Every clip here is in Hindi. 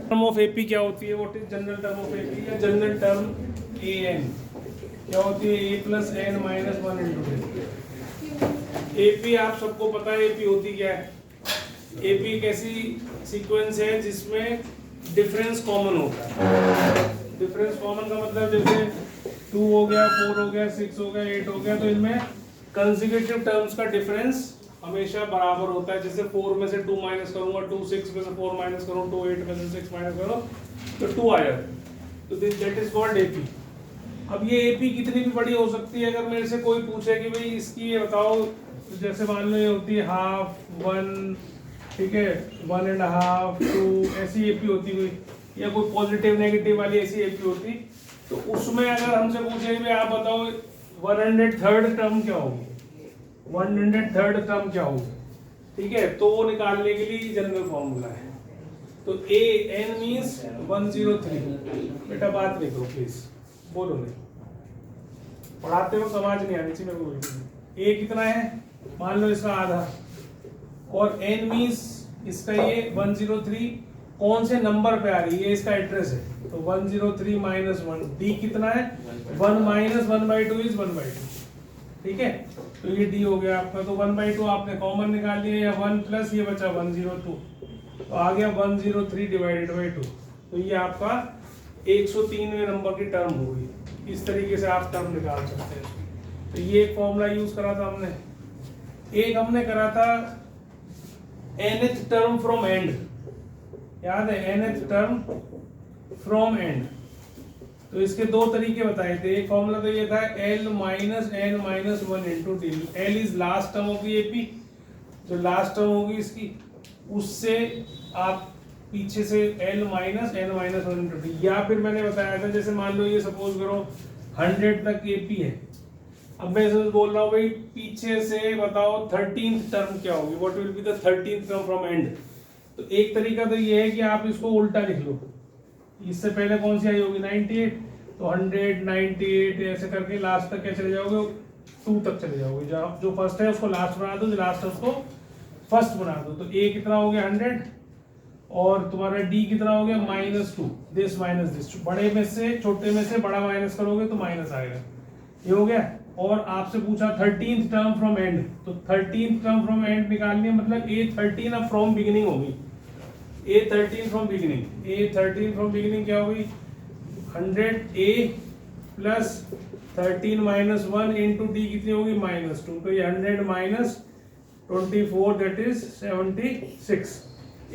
टर्म ऑफ एपी क्या होती है? What is general term of AP? या जनरल टर्म ए एन क्या होती है? A plus N minus one into AP. आप सबको पता है एपी होती क्या है? एपी एक ऐसी सीक्वेंस है जिसमें डिफरेंस कॉमन होता है। डिफरेंस कॉमन का मतलब जैसे 2 हो गया, 4 हो गया, 6 हो गया, 8 हो गया, तो इनमें कंसेक्यूटिव टर्म्स का डिफरेंस हमेशा बराबर होता है। जैसे 4 में से 2 माइनस करूंगा, 2 6 में से 4 माइनस करूँ, 2 8 में से 6 माइनस करो तो 2 आ जाता है। तो दैट इज कॉल्ड एपी। अब ये एपी कितनी भी बड़ी हो सकती है। अगर मेरे से कोई पूछे कि भाई इसकी ये बताओ, जैसे मान लो ये होती है हाफ, 1, ठीक है, 1 एंड हाफ, 2, ऐसी एपी होती हुई, या कोई पॉजिटिव नेगेटिव वाली ऐसी एपी होती, तो उसमें अगर हमसे पूछे कि आप बताओ 103rd टर्म क्या होगी, 103rd टर्म क्या होगी, ठीक है, तो वो निकालने के लिए जनरल फॉर्मूला है। तो ए एन मीन्स 103। बेटा बात नहीं करो प्लीज, बोलो नहीं, पढ़ाते वक्त आवाज नहीं आनी चाहिए मेरे को। ए कितना है? मान लो इसका आधा, और एन मीन्स इसका ये 103 कौन से नंबर पे आ रही है? इसका एड्रेस है, तो 103 माइनस 1। डी कितना है? 1 माइनस 1/2 इज 1/2, ठीक है। तो ये डी हो गया आपका। तो 1/2 आपने कॉमन निकाल लिया, या 1 प्लस ये बचा 102, तो आ गया 103 डिवाइडेड बाई 2। तो ये आपका 103वें नंबर की टर्म होगी। इस तरीके से आप टर्म निकाल सकते हैं। तो ये एक फॉर्मूला यूज करा था हमने। एक हमने करा था nth टर्म फ्रॉम एंड, याद है? nth term from and. तो इसके दो तरीके बताए थे। एक फॉर्मूला तो ये था L minus n minus 1 into d. L is last term of the AP, जो लास्ट टर्म होगी इसकी, उससे आप पीछे से L minus n minus 1 into d. या फिर मैंने बताया था, जैसे मान लो ये सपोज करो 100 तक एपी है। अब मैं इसमें बोल रहा हूँ भाई पीछे से बताओ 13th टर्म क्या होगी, what will be the 13th term from and. तो एक तरीका तो ये है कि आप इसको उल्टा लिख लो। इससे पहले कौन सी आई होगी? 98, तो 100 98 ऐसे करके लास्ट तक क्या चले जाओगे? 2 तक चले जाओगे। जो फर्स्ट है उसको लास्ट बना दो, जो लास्ट है उसको फर्स्ट बना दो। तो ए कितना हो गया? 100, और तुम्हारा डी कितना हो गया? -2। दिस माइनस दिस, बड़े में से छोटे में से बड़ा माइनस करोगे तो माइनस आएगा। ये हो गया। और आपसे पूछा 13th टर्म फ्रॉम एंड, तो 13th टर्म फ्रॉम एंड निकालनी है, मतलब A13 अब फ्रॉम बिगिनिंग होगी। A13 from beginning, A13 from beginning क्या होगी? 100A plus 13 minus 1 into D कितनी होगी? -2। तो ये 100 माइनस 24 दैट इज 76।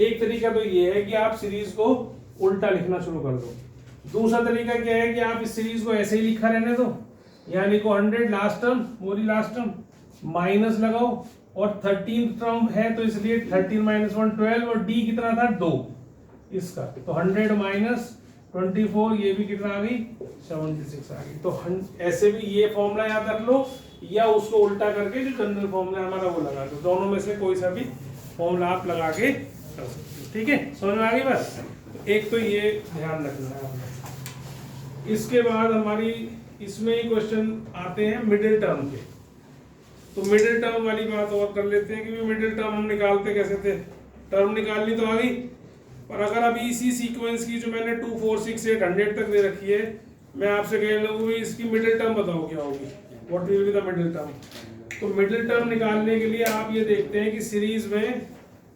एक तरीका तो ये है कि आप सीरीज को उल्टा लिखना शुरू कर दो। दूसरा तरीका क्या है कि आप इस सीरीज को ऐसे ही लिखा रहने दो, यानी को 100 लास्ट टर्म, मोरी लास्ट टर्म, माइनस लगाओ, और 13th टर्म है तो इसलिए 13 माइनस 1 12, और डी कितना था? 2 इसका। तो 100 माइनस 24, ये भी कितना आ गई? 76 आ गई। तो ऐसे भी ये फॉर्मूला याद रख लो, या उसको उल्टा करके जो जनरल फॉर्मूला हमारा वो लगा दो। दोनों में से कोई सा भी फॉर्मूला आप लगा के कर सकते हो, ठीक है? समझ में आ गई बात? एक तो ये ध्यान रखना है। इसके बाद हमारी इसमें ही क्वेश्चन आते हैं मिडिल टर्म के। तो मिडिल टर्म वाली बात और कर लेते हैं कि मिडिल टर्म हम निकालते कैसे थे। टर्म निकालनी तो आ गई, पर अगर अभी इसी सीक्वेंस की जो मैंने 2 4 6 8 100 तक दे रखी है, मैं आपसे कह लूँ इसकी मिडिल टर्म बताओ क्या होगी, what will be the middle term. तो मिडिल टर्म निकालने के लिए आप ये देखते हैं कि सीरीज में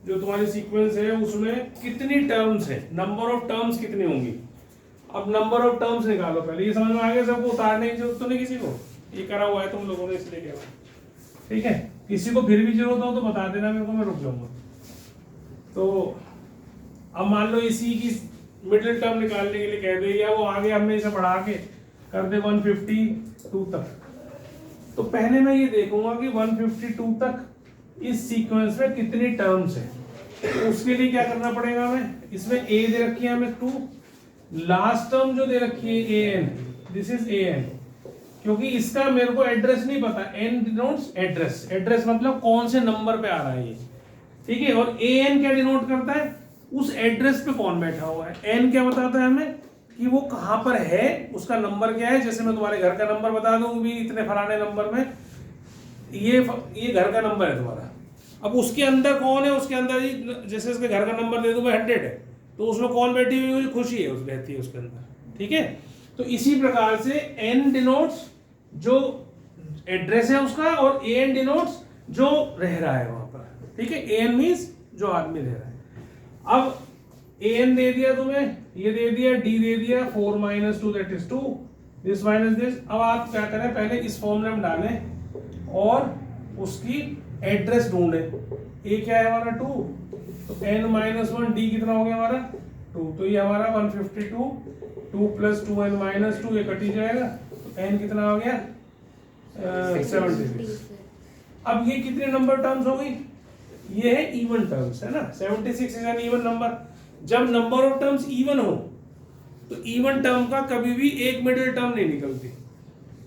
जो तुम्हारी सीक्वेंस है उसमें कितनी टर्म्स है, नंबर ऑफ टर्म्स कितनी होंगी। अब नंबर ऑफ टर्म्स निकालो पहले। ये समझ में आ गया सबको? उतारने की जरूरत तो नहीं किसी को, ये करा हुआ है तुम लोगों ने इसलिए कह रहा हूं, ठीक है? किसी को फिर भी जरूरत हो तो बता देना मेरे को, मैं रुक जाऊंगा। तो अब मान लो इसी की मिडिल टर्म निकालने के लिए कह दे, या वो आगे हमें इसे बढ़ा के कर दे 152 तक। तो पहले मैं ये देखूंगा कि 152 तक इस सीक्वेंस में कितनी टर्म्स है। तो उसके लिए क्या करना पड़ेगा हमें? इसमें ए दे रखी है हमें 2, लास्ट टर्म जो दे रखी है an, दिस इज an, क्योंकि इसका मेरे को एड्रेस नहीं पता। n डिनोट्स एड्रेस, एड्रेस मतलब कौन से नंबर पे आ रहा है ये, ठीक है? और an क्या डिनोट करता है? उस एड्रेस पे कौन बैठा हुआ है। n क्या बताता है हमें कि वो कहां पर है, उसका नंबर क्या है। जैसे मैं तुम्हारे घर का नंबर बता दूं भी इतने फलाने नंबर में ये घर का नंबर है तुम्हारा। अब उसके अंदर कौन है? उसके अंदर जैसे इसके घर का नंबर दे दूं मैं 100 है, तो उसमें कौन बैठी हुई है? खुशी है, उस रहती है उसके अंदर, ठीक है। तो इसी प्रकार से n डिनोट्स जो एड्रेस है उसका, और an डिनोट्स जो रह रहा है वहां पर, ठीक है। an मीन्स जो आदमी रह रहा है। अब an दे दिया तुम्हें, ये दे दिया, d दे दिया, 4 - 2 that is 2, this minus this. अब आप क्या करें, पहले इस फॉर्मूले में डालें और उसकी एड्रेस ढूंढे। a क्या है हमारा 2, तो n - 1, d कितना हो गया हमारा 2, तो ये हमारा 152, 2 + 2n - 2 ये कट ही जाएगा, तो n कितना हो गया 76। अब ये कितने नंबर टर्म्स हो गई? ये है इवन टर्म्स, है ना। 76 इज एन इवन नंबर। जब नंबर ऑफ टर्म्स इवन हो तो इवन टर्म का कभी भी एक मिडिल टर्म नहीं निकलती।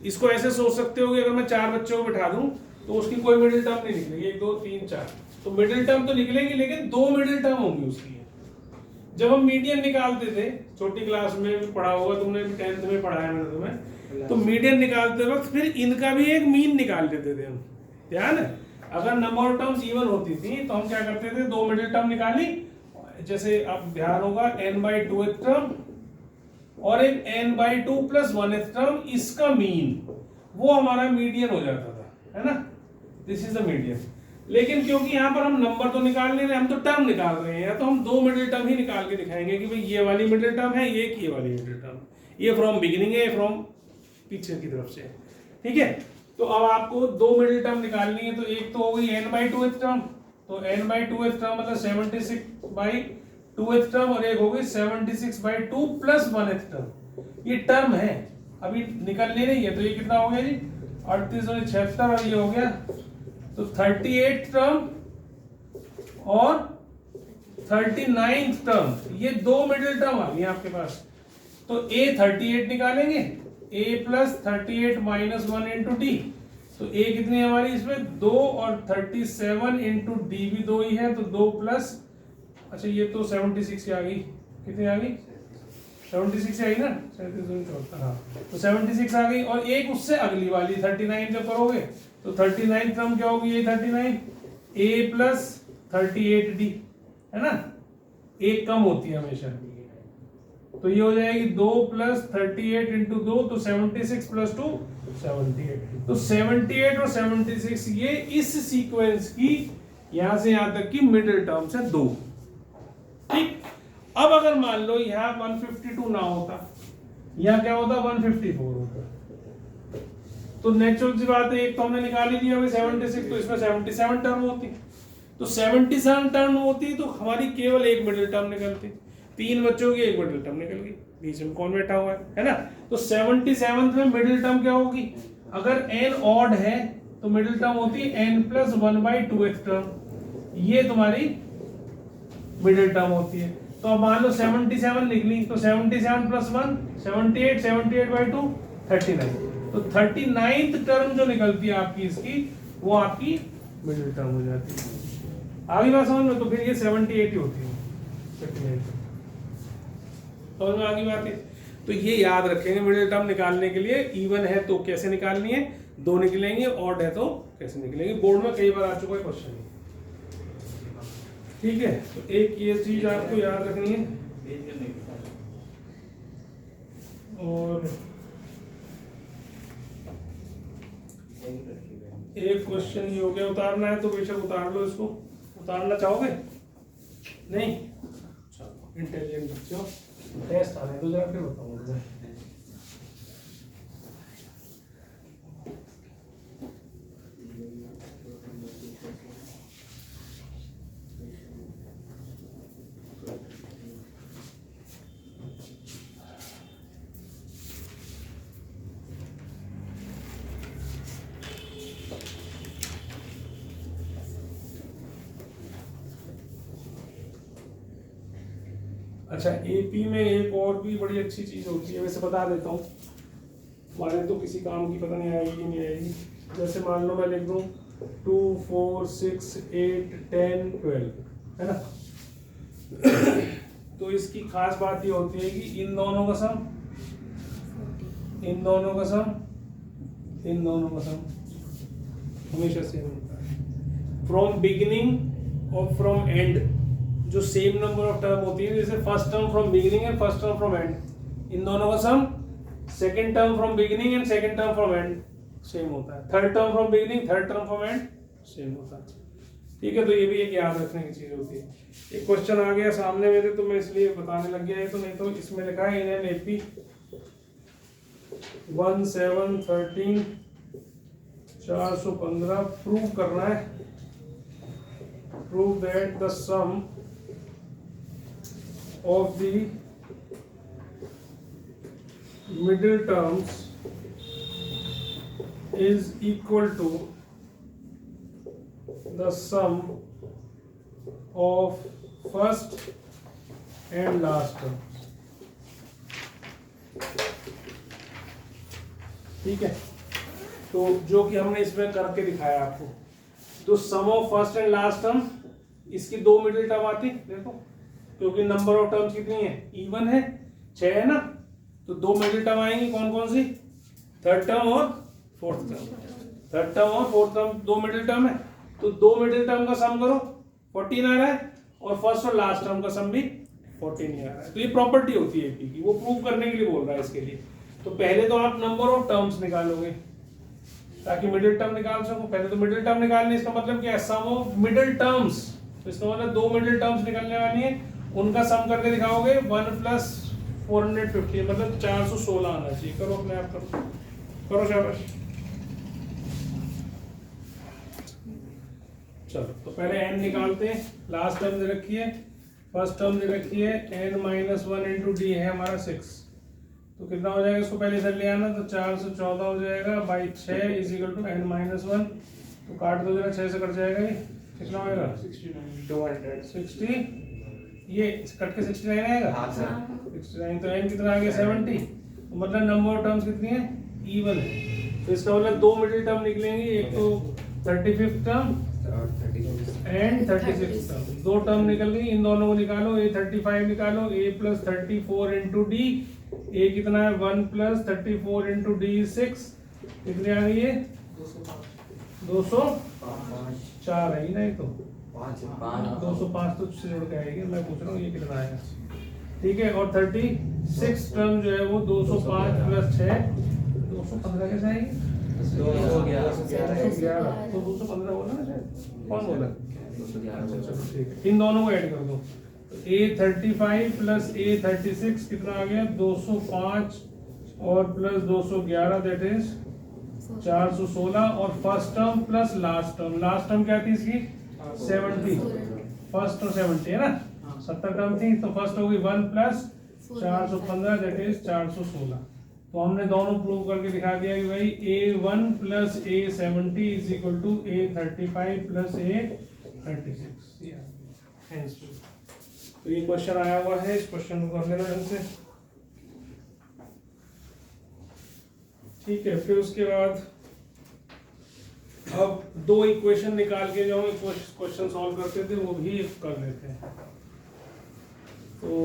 इसको ऐसे सोच सकते हो कि अगर मैं 4 बच्चों को बिठा दूं तो उसकी कोई मिडिल टर्म नहीं निकलेगी, 1 2 3 4, तो मिडिल टर्म तो निकलेगी लेकिन 2 मिडिल टर्म होंगी उसकी। जब हम मीडियन निकालते थे, छोटी क्लास में भी पढ़ा होगा तुमने, भी 10th में पढ़ाया मैंने तुम्हें, तो मीडियन निकालते वक्त फिर इनका भी एक मीन निकाल लेते थे हम, ध्यान है। अगर नंबर ऑफ टर्म्स इवन होती थी तो हम क्या करते थे, 2 मिडिल टर्म निकाली, जैसे अब ध्यान होगा n/2 टर्म और एक n/2 + 1 टर्म, इसका मीन वो हमारा मीडियन हो जाता था, है ना। This is the median. लेकिन क्योंकि यहाँ पर हम नंबर तो निकाल नहीं रहे, हम तो टर्म निकाल रहे हैं, तो हम 2 मिडिल टर्म ही निकाल के दिखाएंगे कि भाई ये वाली मिडिल टर्म है, ये वाली मिडिल टर्म, ये फ्रॉम बिगिनिंग है, फ्रॉम पीछे की तरफ से, ठीक है। तो अब आपको 2 मिडिल टर्म निकालनी है, तो एक तो हो गई n/2 टर्म, तो n/2 टर्म मतलब 76/2 टर्म, और एक हो गई 76/2 + 1 टर्म। ये टर्म है, अभी निकलने नहीं है, तो ये कितना हो गया जी 38 और 76, और ये हो गया तो 38 टर्म और 39 टर्म, ये 2 मिडिल टर्म आ गई आपके पास। तो a 38 निकालेंगे, a + 38 - 1 × d, तो a कितनी है हमारी इसमें 2, और 37 × d भी 2 ही है, तो 2 प्लस, अच्छा ये तो 76 की आ गई, कितनी आ गई 76 आई ना, 37 हाँ, तो 76 आ गई। और एक उससे अगली वाली 39 जब करोगे तो 39 टर्म क्या होगी, ये 39 a + 38d, है ना, एक कम होती है हमेशा, तो ये हो जाएगी 2 + 38 × 2, तो 76 + 2 78, तो 78 और 76 ये इस सीक्वेंस की यहां से यहां तक की मिडिल टर्म्स है 2, ठीक। अब अगर मान लो यहाँ 152 ना होता, यहाँ क्या होता 154 होता, तो नेचुरल सी बात है, एक तो हमने निकाल ही दिया 76, तो इसमें 77 टर्म होती, तो 77 टर्म होती तो हमारी केवल एक मिडिल टर्म निकलती, 3 बच्चों की एक मिडिल टर्म निकल गई, बीच में कौन बैठा हुआ है ना। तो 77 में मिडिल टर्म क्या होगी, अगर n ऑड है तो मिडिल टर्म होती है n + 1/2 टर्म, ये तुम्हारी मिडिल टर्म होती है। तो अब मान लो 77 निकली, तो 77 + 1 78, 78/2 39, तो 39th टर्म जो निकलती है आपकी इसकी, वो आपकी मिडिल टर्म हो जाती है। आगे बात समझ में, तो फिर ये 78 ही होती है, 78 समझ में आगे बात है। तो ये याद रखेंगे मिडिल टर्म निकालने के लिए, इवन है तो कैसे निकालनी है, 2 निकलेंगे, ऑड है तो कैसे निकलेंगे, बोर्ड में कई बार आ चुका है क्वेश्चन, ठीक है। तो एक ये चीज आपको याद रखनी है, और एक क्वेश्चन ये हो गया, उतारना है तो बेशक उतार लो इसको, उतारना चाहोगे नहीं, चलो इंटेलिजेंट बच्चों, टेस्ट आने दो जरा फिर बताऊंगा। अच्छा, एपी में एक और भी बड़ी अच्छी चीज होती है, वैसे बता देता हूँ, हमारे तो किसी काम की पता नहीं आएगी नहीं आएगी। जैसे मान लो मैं लिख दूँ 2 4 6 8 10 12, है ना। तो इसकी खास बात ये होती है कि इन दोनों का सम, इन दोनों का सम, इन दोनों का सम हमेशा सेम होता है, फ्रॉम बिगिनिंग और फ्रॉम एंड जो सेम नंबर ऑफ टर्म होती है, जैसे first term from beginning and first term from end, इन दोनों का sum second term from beginning and second term from end same होता है, third term from beginning third term from end same होता है। ठीक है, तो ये भी एक याद रखने की चीज होती है। एक क्वेश्चन आ गया सामने मेरे, तो मैं इसलिए बताने लग गया है, तो नहीं तो इसमें लिखा है इन एन एपी 1713 415 प्रूव करना है, prove that the sum of the middle terms is equal to the sum of first and last terms। ठीक है, तो जो कि हमने इसमें करके दिखाया आपको, तो sum of first and last term, इसकी दो मिडिल टर्म आती, देखो क्योंकि नंबर ऑफ टर्म्स कितनी है, इवन है, 6 है ना, तो दो मिडिल टर्म आएंगी, कौन कौन सी, थर्ड टर्म और फोर्थ टर्म, थर्ड टर्म और फोर्थ टर्म दो मिडिल टर्म है, तो दो मिडिल टर्म का सम करो 14 आ रहा है, और फर्स्ट और लास्ट टर्म का सम भी 14 ही आ रहा है। तो ये प्रॉपर्टी होती है एपी की, वो प्रूव करने के लिए बोल रहा है इसके लिए। तो पहले तो आप नंबर ऑफ टर्म्स निकालोगे ताकि मिडिल टर्म निकाल सको, पहले तो मिडिल टर्म निकालने, इसका मतलब क्या है, सम ऑफ मिडिल टर्म्स, तो इसका मतलब दो मिडिल टर्म्स निकलने वाली है, उनका सम करके दिखाओगे 1 + 450, मतलब 416 आना चाहिए। करो अपने आप, करो शाबाश। चलो, तो पहले n निकालते हैं, लास्ट टर्म दे रखी है, फर्स्ट टर्म दे रखी है n - 1 × d है हमारा 6, तो कितना हो जाएगा, इसको पहले इधर ले आना, तो 4 से 14 हो जाएगा बाई 6 = n - 1, तो काट दो जरा, 6 से कट जाएगा, ये कितना होएगा 60, ये कट के 69 आएगा, हाँ सर 69, तो n कितना आ गया 70, तो मतलब नंबर ऑफ टर्म्स कितनी है, इवन है, तो इसका मतलब दो मिडिल टर्म निकलेंगी, एक तो 35th टर्म एंड 36 टर्म, दो टर्म निकल गई, इन दोनों को निकालो, a 35 निकालो, a + 34 × d, a कितना है 1 + 34 × d 6, कितनी आ गई है 204 है ही नहीं, तो 205 तो से जोड़ के आएगी, मैं पूछ रहा हूँ ये कितना आएगा। ठीक है, और 36 टर्म जो है वो 205 + 6 215 कैसे आएगी, 211, तो 215 बोला ना शायद, कौन बोला, चलो ठीक है, इन दोनों को ऐड कर दो, a 35 + a 36 कितना आ गया 205 और प्लस 211, दैट इज 416, और first term plus last term क्या थी इसकी 70, फर्स्ट तो 70 है ना, 70 टर्म थी, तो फर्स्ट होगी 1 + 415, दैट इज 416। तो हमने दोनों प्रूव करके दिखा दिया कि भाई a1 + a70 = a35 + a36। तो ये क्वेश्चन आया हुआ है, इस क्वेश्चन को कर लेना हमसे। ठीक है, फिर उसके बाद अब दो इक्वेशन निकाल के जो हम क्वेश्चन सॉल्व करते थे वो भी कर लेते हैं। तो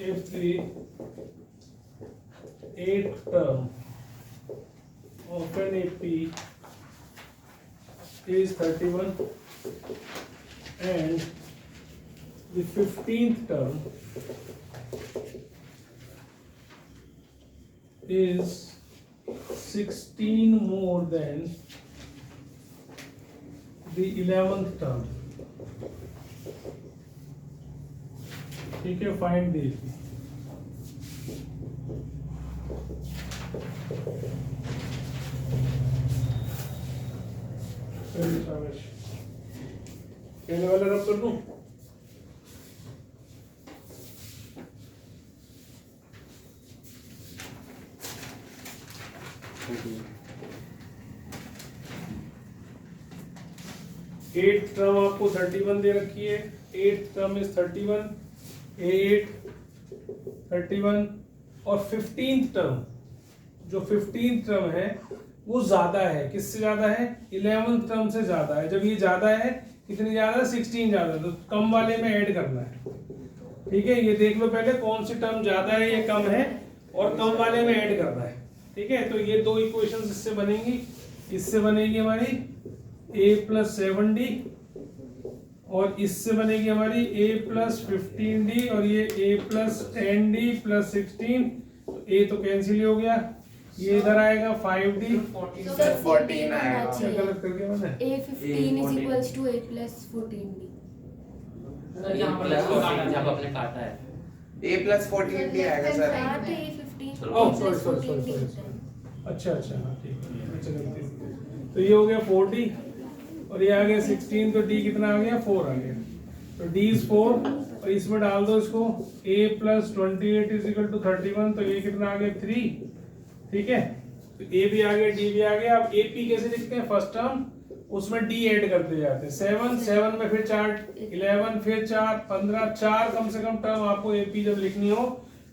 if the eighth term of an AP is 31 and the 15th term is 16 more than the 11th term, ठीक है, फाइंड दी। पहले वाला रब कर दूं, एट टर्म आपको 31 दे रखी है, 8th टर्म इज 31, A8 31, और 15th टर्म, जो 15th टर्म है वो ज्यादा है, किससे ज्यादा है 11th टर्म से ज्यादा है। जब ये ज्यादा है, कितनी ज्यादा है 16 ज्यादा है, तो कम वाले में ऐड करना है। ठीक है, ये देख लो पहले कौन सी टर्म ज्यादा है या कम है, और कम वाले में ऐड करना है। ठीक है, तो ये दो इक्वेशंस इससे बनेंगी, इससे बनेगी हमारी a प्लस 7d और इससे बनेगी हमारी a प्लस 15d और ये a प्लस 10d प्लस 16, तो a तो कैंसिल हो गया, ये इधर आएगा 5d 14 आएगा। क्या गलत कर दिया मैंने? A15 is equals to A plus 14D। Sir यहाँ पर प्लस काटा, जहाँ पर आपने काटा है a प्लस 14d आएगा सर। हाँ तो A15 oh A sorry plus sorry 14D sorry होता है। अच्छा अच्छा हाँ ठीक है, अच्छा गलती से। तो ये हो गया 4d और ये आ गया 16, तो d कितना आ गया 4 आ गया, तो d इज 4 और इसमें डाल दो इसको a plus 28 is equal to 31, तो ये कितना आ गया 3, ठीक है, तो a भी आ गया d भी आ गया। अब ap कैसे लिखते हैं, फर्स्ट टर्म उसमें d ऐड करते जाते हैं, 7 में फिर 4 11 फिर 4 15 4 कम से कम टर्म आपको ap जब लिखनी हो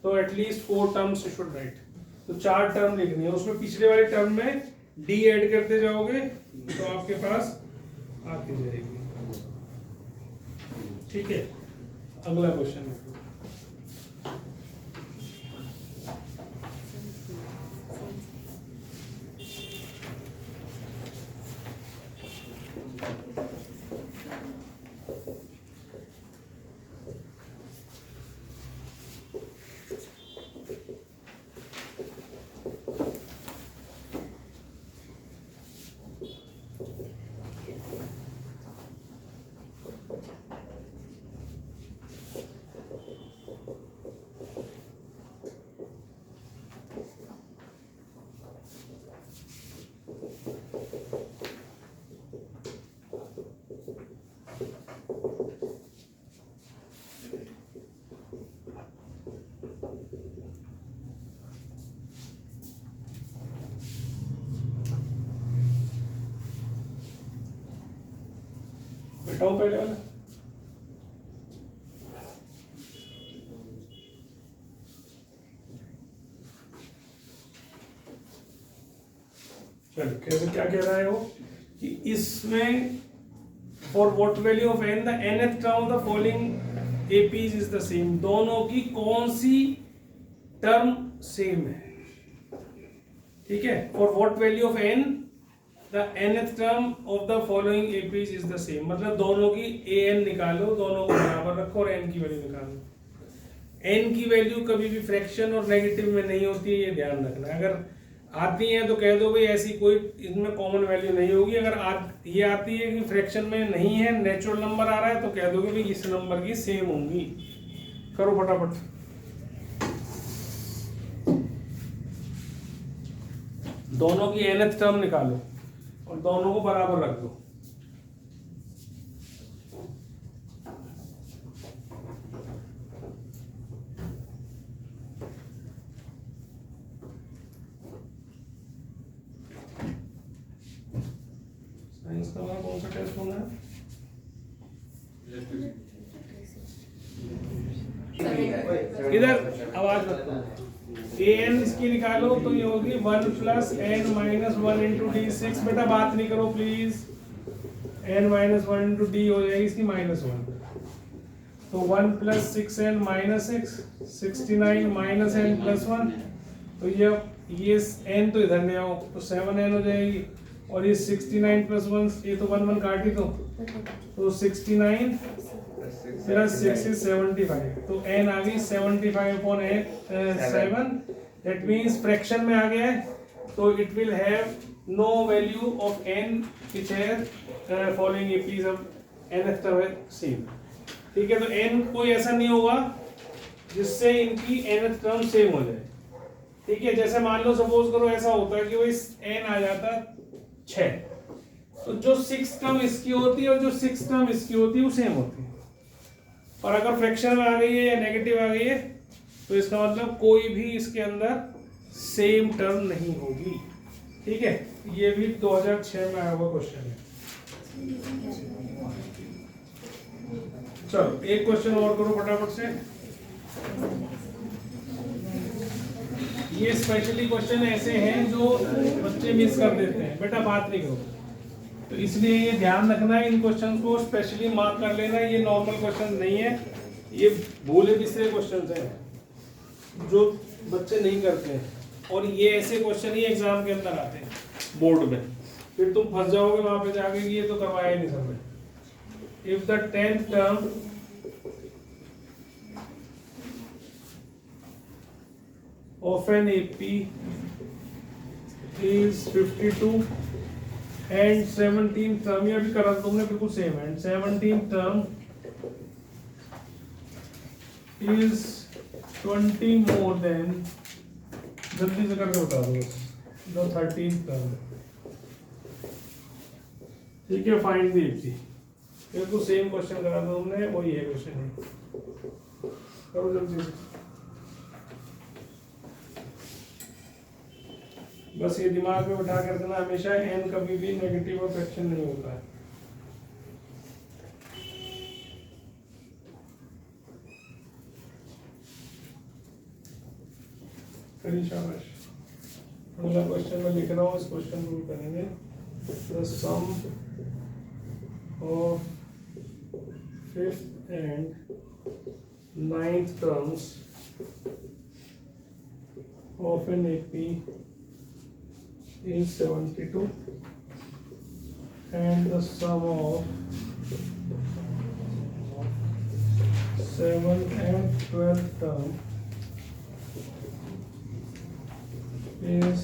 तो at least 4 terms you should write, तो 4 टर्म लिखनी है, उसमें पिछले वाले टर्म में d ऐड करते जाओगे तो आपके पास आती जाएगी, ठीक है। अगला क्वेश्चन है बताओ पहले वाला। चलो कैसे क्या कह रहा है वो कि इसमें for what value of n the nth term of the following APs is the same, दोनों की कौन सी टर्म सेम है, ठीक है, for what value of n the nth term of the following APs is the same, मतलब दोनों की an निकालो, दोनों को बराबर रखो और n की वैल्यू निकालो। n की वैल्यू कभी भी फ्रैक्शन और नेगेटिव में नहीं होती है, ये ध्यान रखना। अगर आती है तो कह दो भाई ऐसी कोई इसमें कॉमन वैल्यू नहीं होगी, अगर ये आती है कि फ्रैक्शन में नहीं है, नेचुरल नंबर आ रहा है, तो कह दोगे भाई इस नंबर की सेम होंगी। करो फटाफट, दोनों की nth टर्म निकालो और दोनों को बराबर रख दो। साइंस का कौन सा टेस्ट होना है? इधर आवाज रखो। an इसकी निकालो तो ये होगी 1 plus n minus 1 into D 6, बेटा बात नहीं करो please, n minus 1 into D हो जाएगी इसकी -1, तो 1 plus 6n minus 6 69 minus n plus 1, तो ये n तो इधर ले आओ तो 7n हो जाएगी और ये 69 प्लस 1, ये तो 1 1 काट ही दो, तो 69 प्लस 6 is 75, तो n आ गई 75 upon 7, that means फ्रैक्शन में आ गया है, तो it will have no value of n which है following APs of nth term है सेम, ठीक है। तो n कोई ऐसा नहीं होगा जिससे इनकी nth टर्म सेम हो जाए, ठीक है। जैसे मान लो सपोज करो ऐसा होता है कि वो इस n आ जाता 6, तो जो 6 टर्म इसकी होती है और जो 6 टर्म इसकी होती है वो सेम होती है, और अगर फ्रैक्शन में आ गई है या नेगेटिव आ गई है तो इसका मतलब कोई भी इसके अंदर सेम टर्म नहीं होगी, ठीक है। ये भी 2006 में आया हुआ क्वेश्चन है। चलो एक क्वेश्चन और करो फटाफट से। ये स्पेशली क्वेश्चन ऐसे हैं जो बच्चे मिस कर देते हैं, बेटा बात नहीं करो, तो इसलिए ये ध्यान रखना है, इन क्वेश्चन को स्पेशली मार्क कर लेना। ये नॉर्मल क्वेश्चन नहीं है, ये भूले बिसरे क्वेश्चन हैं जो बच्चे नहीं करते हैं। और ये ऐसे क्वेश्चन ही एग्जाम के अंदर आते हैं बोर्ड में, फिर तुम फंस जाओगे वहां पे जाके कि ये तो करवाया ही नहीं सबने। If the 10th term of an AP is 52 and 17th term, ये अभी करा तुमने बिल्कुल सेम है, and 17th term is 20 more than, जल्दी से करके बता दो बस, the 13th term। ठीक है, फाइंड द AP, बिल्कुल सेम क्वेश्चन करा था तुमने, वही है क्वेश्चन है, करो जल्दी से। बस ये दिमाग में उठा कर देना हमेशा, n कभी भी नेगेटिव और फ्रैक्शन नहीं होता है। करिए शाबाश। अगला क्वेश्चन मैं लिख रहा हूँ, इस क्वेश्चन को करेंगे। The sum of 5th and 9th terms of an AP is 72 and the sum of 7th and 12th term is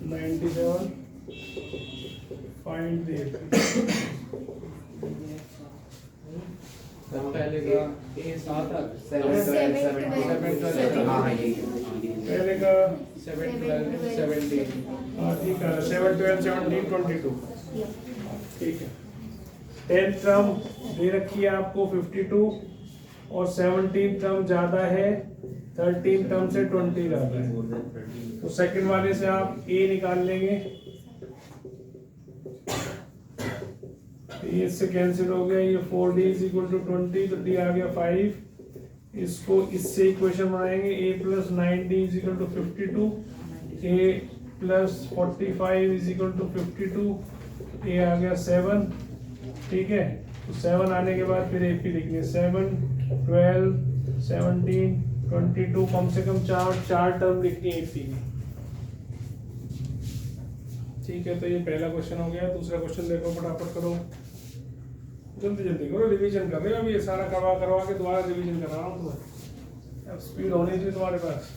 97. Find the AP। पहले का ए 7 7 12 17 हाँ ये पहले का 7 12 17 ठीक है, 7 12 17 22। ठीक है, 10th टर्म दे रखी है आपको 52 और 17th टर्म ज्यादा है, 13th टर्म से 20 ज्यादा है, तो सेकंड वाले से आप ए निकाल लेंगे, ये इससे कैंसिल हो गया, ये 4d इज इक्वल टू 20, तो d आ गया 5। इसको इससे इक्वेशन बनाएंगे, a plus 9d is equal to 52, a plus 45 is equal to 52, a आ गया 7। ठीक है, तो 7 आने के बाद फिर AP लिखनी है, 7 12 17 22, कम से कम चार टर्म लिखनी है AP की। ठीक है, तो ये पहला क्वेश्चन हो गया। दूसरा क्वेश्चन देखो, फटाफट करो, जल्दी जल्दी करो, रिवीजन कर रहे हो अभी, ये सारा करवा के दोबारा रिवीजन करा रहा हूँ तुम्हें, अब स्पीड होनी चाहिए तुम्हारे पास।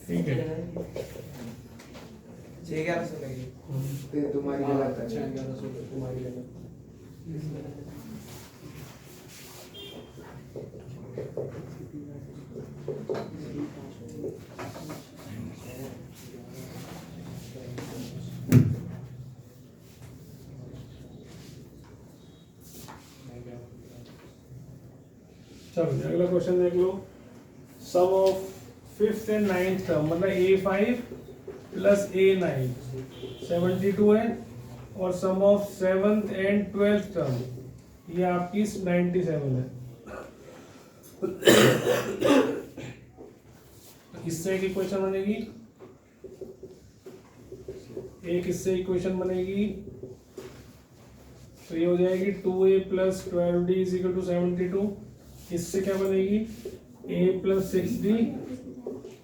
ठीक है, 6-11 लगी तो तुम्हारी गलत है। 1100 तुम्हारी गलत। चलो अगला क्वेश्चन देख लो। Sum of 5th and 9th term, मतलब A5 प्लस A9 72 है, और सम of 7th and 12th term ये आपकी 97 है। इससे एक इक्वेशन बनेगी, एक इससे इक्वेशन बनेगी, तो ये हो जाएगी 2a plus 12d is equal to 72। इससे क्या बनेगी, a प्लस 6d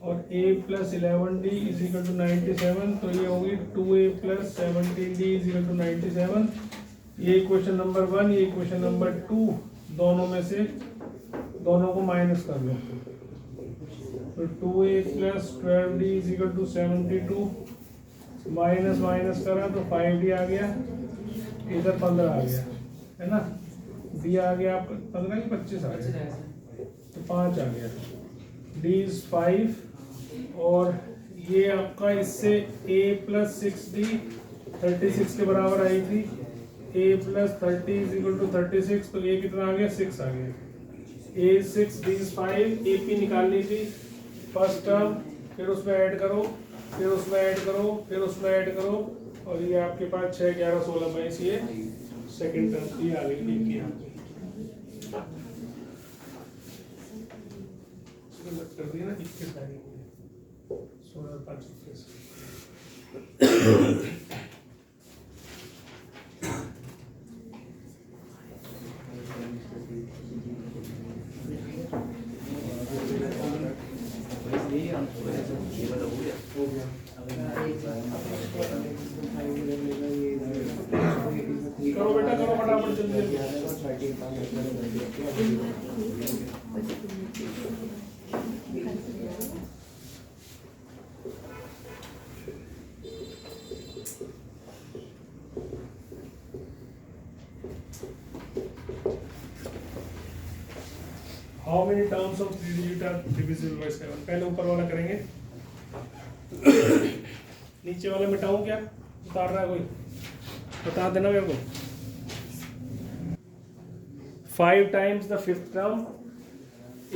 और a plus 11d is equal to 97, तो ये होगी 2a plus 17d is equal to 97। ये इक्वेशन नंबर 1, ये इक्वेशन नंबर 2, दोनों में से दोनों को माइनस कर लो, तो 2a plus 12d is equal to 72, minus minus करा तो 5d आ गया, इधर 15 आ गया, है ना, d आ गया आपका 15 की 25 आ गया, तो 5 आ गया, d इज 5, और ये आपका इससे a प्लस 6d 36 के बराबर आई थी, a plus 30 is equal to 36, तो a कितना आ गया 6 आ गया। a 6 b 5, ap निकालनी थी फर्स्ट टर्म, फिर उसमें ऐड करो, फिर उसमें ऐड करो, फिर उसमें ऐड करो, और ये आपके पास 6 11 16 22 ये सेकंड टर्म ये आ गई a की यहाँ पे कर दिया ना 21 आ गई 16 5 21। करो बेटा करो फटाफट जल्दी। How many terms of 3 digit are divisible by 7? पहले ऊपर वाला करेंगे। नीचे वाले मिटाऊं क्या? उतार रहा है कोई? बता देना मेरे को। 5 times the 5th term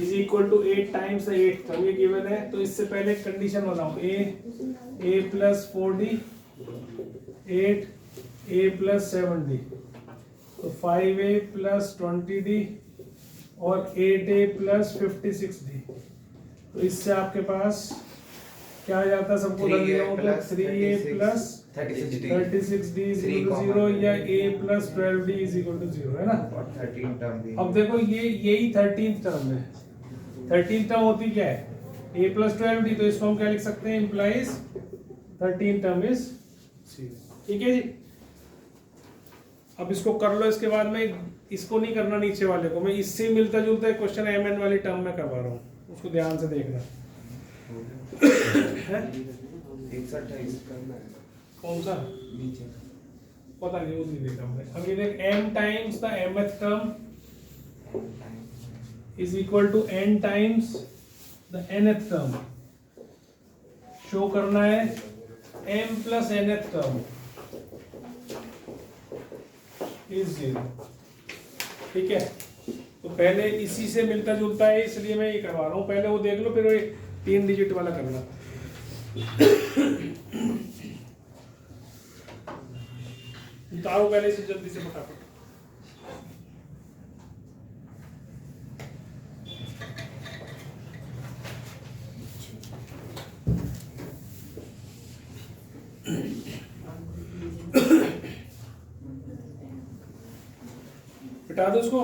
is equal to 8 times the 8th term, ये गिवन है। तो इससे पहले कंडीशन बनाओ, a plus 4d 8 a plus 7d, तो 5a plus 20d और 8a plus 56d, तो इससे आपके पास क्या आ जाता है? सबको 3a plus 36d is equal to 0 या a plus 12d is equal to 0 है ना। और 13 टर्म भी। अब देखो ये यही 13th टर्म है। 13th टर्म होती क्या है? a plus 12d, तो इसको हम क्या लिख सकते हैं? implies 13th term is 0। ठीक है जी। अब इसको कर लो, इसके बाद में इसको नहीं करना नीचे वाले को, मैं इससे मिलता जुलता एक क्वेश्चन mn वाली टर्म में करवा रहा हूँ, उसको ध्यान से देखना है। 128 करना है कौन सा? नीचे पता नहीं, वो नहीं देखा हमने। अब ये देख m times the mth term is equal to n times the nth term. Show करना है m plus nth term is 0। ठीक है, तो पहले इसी से मिलता जुलता है, इसलिए मैं ये करवा रहा हूँ। पहले वो देख लो, फिर वो 3 डिजिट वाला करना। उतारो पहले से जल्दी से फटाफट। हटा दो उसको।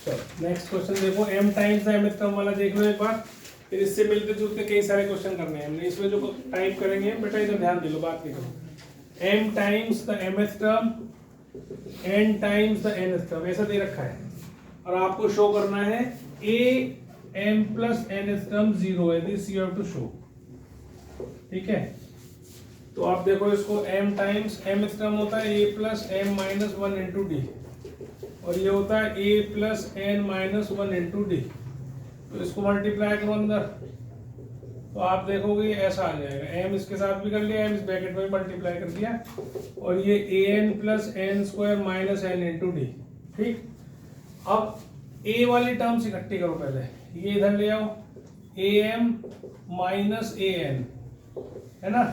चलो नेक्स्ट क्वेश्चन देखो, m times the mth term वाला देख लो एक बार, फिर इससे मिलते जुलते कई सारे क्वेश्चन करने हैं हमने। इसमें जो टाइप करेंगे बेटा इधर ध्यान दे लो, बात नहीं करो। m times the mth term n times the nth term ऐसा दे रखा है, और आपको शो करना है a m plus nth term 0 है, this you have to show. ठीक है, तो आप देखो इसको m टाइम्स mth टर्म होता है a plus m minus 1 into D, और ये होता है a plus n minus 1 into D. तो इसको मल्टीप्लाई करो अंदर, तो आप देखोगे ऐसा आ जाएगा। m इसके साथ भी कर लिया, m इस ब्रैकेट में मल्टीप्लाई कर दिया, और ये an plus n square minus n into D. ठीक, अब a वाली टर्म्स इकट्ठी करो पहले, ये इधर ले आओ, am माइनस an है ना,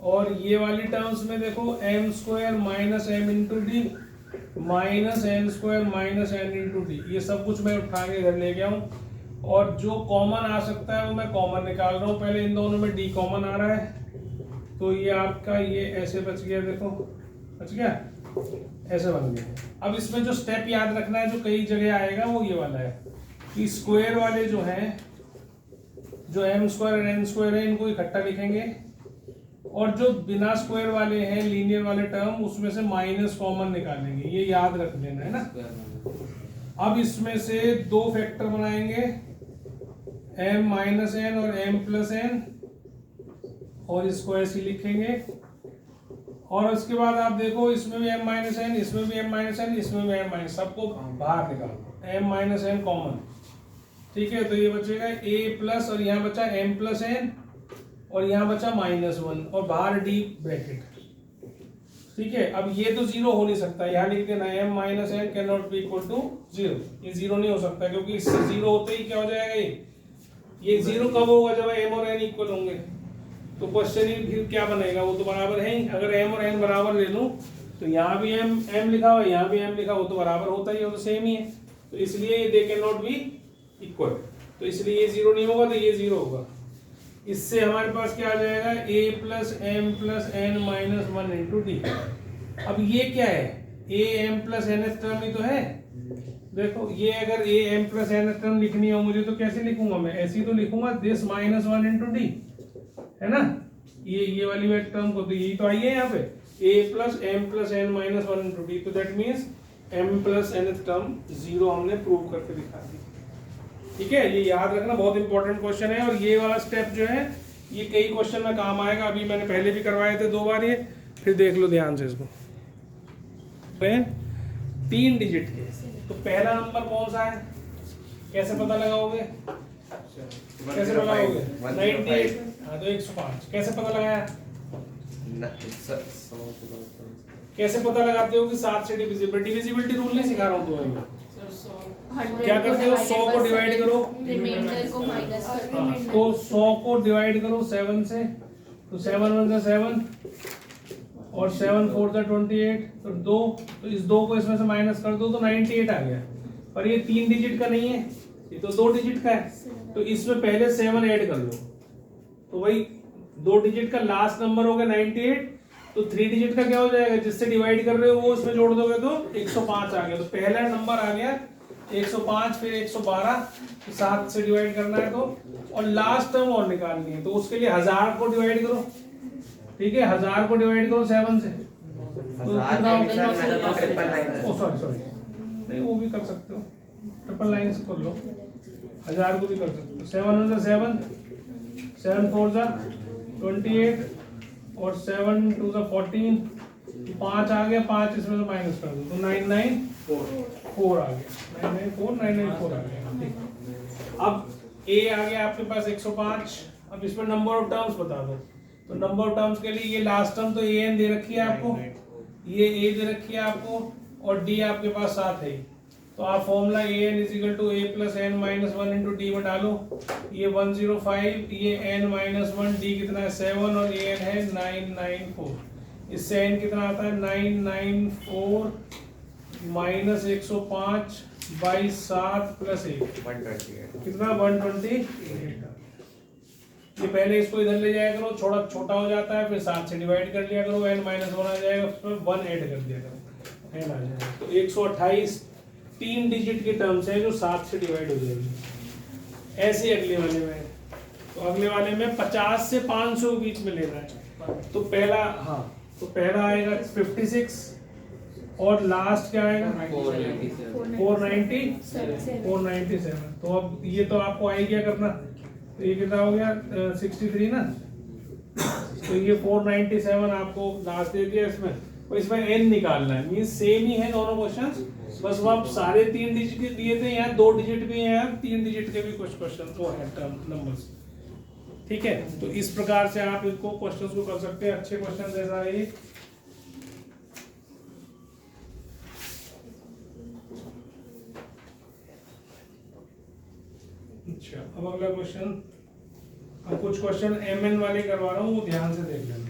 और ये वाली टर्म्स में देखो m square minus m into D minus n square minus n into D, ये सब कुछ मैं उठा के इधर ले गया हूँ, और जो कॉमन आ सकता है वो मैं कॉमन निकाल रहा हूँ। पहले इन दोनों में d कॉमन आ रहा है, तो ये आपका ये ऐसे बच गया, देखो बच गया, ऐसे बन गया। अब इसमें जो स्टेप याद रखना है, जो कई जगह आएगा, वो ये वाला है कि स्क्वायर वाले जो हैं, जो m स्क्वायर और n स्क्वायर है, इनको इकट्ठा लिखेंगे, और जो बिना स्क्वायर वाले हैं लीनियर वाले टर्म, उसमें से माइनस कॉमन निकालेंगे, ये याद रख लेना है ना। अब इसमें से दो फैक्टर बनाएंगे, m माइनस n और m प्लस n, और इसको ऐसे लिखेंगे, और उसके बाद आप देखो इसमें भी m माइनस n, इसमें भी m माइनस n, इसमें भी m माइनस, सबको बाहर निकालो, m माइनस n कॉमन। ठीक है, तो ये बचेगा a प्लस, और यहाँ बचा m प्लस n, और यहाँ बचा -1, और बाहर d ब्रैकेट। ठीक है, अब ये तो जीरो हो नहीं सकता, यहाँ लिख देना m minus n can not be equal to zero. ये जीरो नहीं हो सकता क्योंकि इससे जीरो होते ही क्या हो जाएगा, ये जीरो कब होगा, जब m और n इक्वल होंगे। तो क्वेश्चन ही फिर क्या बनेगा, वो तो बराबर है ही। अगर m और n बराबर ले लूं तो यहाँ भी m लिखा हुआ, यहाँ भी m लिखा, वो तो बराबर होता ही है, वो तो सेम ही है। तो इसलिए they can not be equal, तो इसलिए ये जीरो नहीं होगा, तो ये जीरो होगा। इससे हमारे पास क्या आ जाएगा, a plus M plus N minus one into D. अब ये क्या है, a m plus N term ही तो है। देखो ये अगर a m plus N term लिखनी हो मुझे तो कैसे लिखूंगा, मैं ऐसे ही तो लिखूंगा, this minus one into D, है ना। ये वाली टर्म को तो यही तो आई है यहाँ पे, a plus M plus N minus one into D. तो that means m plus N term zero हमने प्रूव करके दिखा दी। ठीक है, ये याद रखना, बहुत इंपॉर्टेंट क्वेश्चन है। और ये वाला स्टेप जो है ये कई क्वेश्चन में काम आएगा। अभी मैंने पहले भी करवाए थे 2 बार ये, फिर देख लो ध्यान से इसको। 3 डिजिट के, तो पहला नंबर कौन सा है, कैसे पता लगाओगे, कैसे पता लगाओगे, 98। हाँ तो 105 कैसे पता लगाया, कैसे पता लगाते हो कि 7 से डिविजिबल, डिविजिबिलिटी रूल नहीं सिखा रहा हूँ तुम्हें। क्या करते हो, 100 को डिवाइड करो, रिमाइंडर को माइनस कर, तो 100 को डिवाइड करो 7 से, तो 7 1 जा 7 और 7 4 जा 28, तो 2, तो इस 2 को इसमें से माइनस कर दो तो 98 आ गया। पर ये 3 डिजिट का नहीं है, ये तो 2 डिजिट का है। तो इसमें पहले 7 ऐड कर लो, तो वही 2 डिजिट का लास्ट नंबर हो गया 98। तो 3 डिजिट का क्या हो जाएगा, जिससे डिवाइड कर रहे हो वो इसमें जोड़ दोगे तो 105 आ गया। तो पहला नंबर आ गया 105, फिर 112, 7 से डिवाइड करना है तो, और लास्ट टर्म और निकालनी है, तो उसके लिए 1000 को डिवाइड करो। ठीक है, 1000 को डिवाइड करो 7 से, तो सॉरी नहीं, वो भी कर सकते हो, 999 कर लो, 1000 को भी कर सकते हो। 7 1 7, 7 4 जा 28 और 7 2 जा 14, 5 आ गया, 5 इसमें से माइनस कर दो तो 994 आ गया, 994 आ गया। ठीक, अब a आ गया आपके पास 105। अब इसमें नंबर ऑफ टर्म्स बता दो, तो नंबर ऑफ टर्म्स के लिए ये लास्ट टर्म तो an दे रखी है आपको, ये a दे रखी है आपको, और d आपके पास साथ है। तो आप formula an is to a plus N minus one into d में डालो, ये 105, ये n माइनस वन, डी कितना है 7 और an है 994। इससे n कितना आता है 994 माइनस 105 बाई 7 प्लस 1 कितना 128। ये पहले इसको इधर ले जाया करो, थोड़ा छोटा हो जाता है, फिर 7 से डिवाइड कर लिया करो, n माइनस 1 आ जाएगा, उसमें 1 ऐड कर दिया करो, n आ जाएगा। तो 128 3 डिजिट के टर्म्स है जो 7 से डिवाइड हो जाएगी। ऐसे अगले वाले में, तो अगले वाले में 50 से 500 के बीच में लेना है। तो पहला, हाँ तो पहला आएगा 56 और लास्ट क्या आएगा 497। तो अब ये तो आपको आइडिया करना, तो ये कितना हो गया 63 ना, तो ये 497 आपको लास्ट दे दिया इसमें, और इसमें n निकालना है। मींस सेम ही है दोनों क्वेश्चंस, बस वो आप सारे 3 डिजिट के दिए थे, यहाँ 2 डिजिट भी हैं, 3 डिजिट के भी कुछ क्वेश्चन वो है टर्म नंबर्स। ठीक है, तो इस प्रकार से आप इनको क्वेश्चंस को कर सकते हैं। अच्छे क्वेश्चन जैसा है ये। अच्छा, अब अगला क्वेश्चन, अब कुछ क्वेश्चन mn वाले करवा रहा हूँ, वो ध्यान से देख लेना।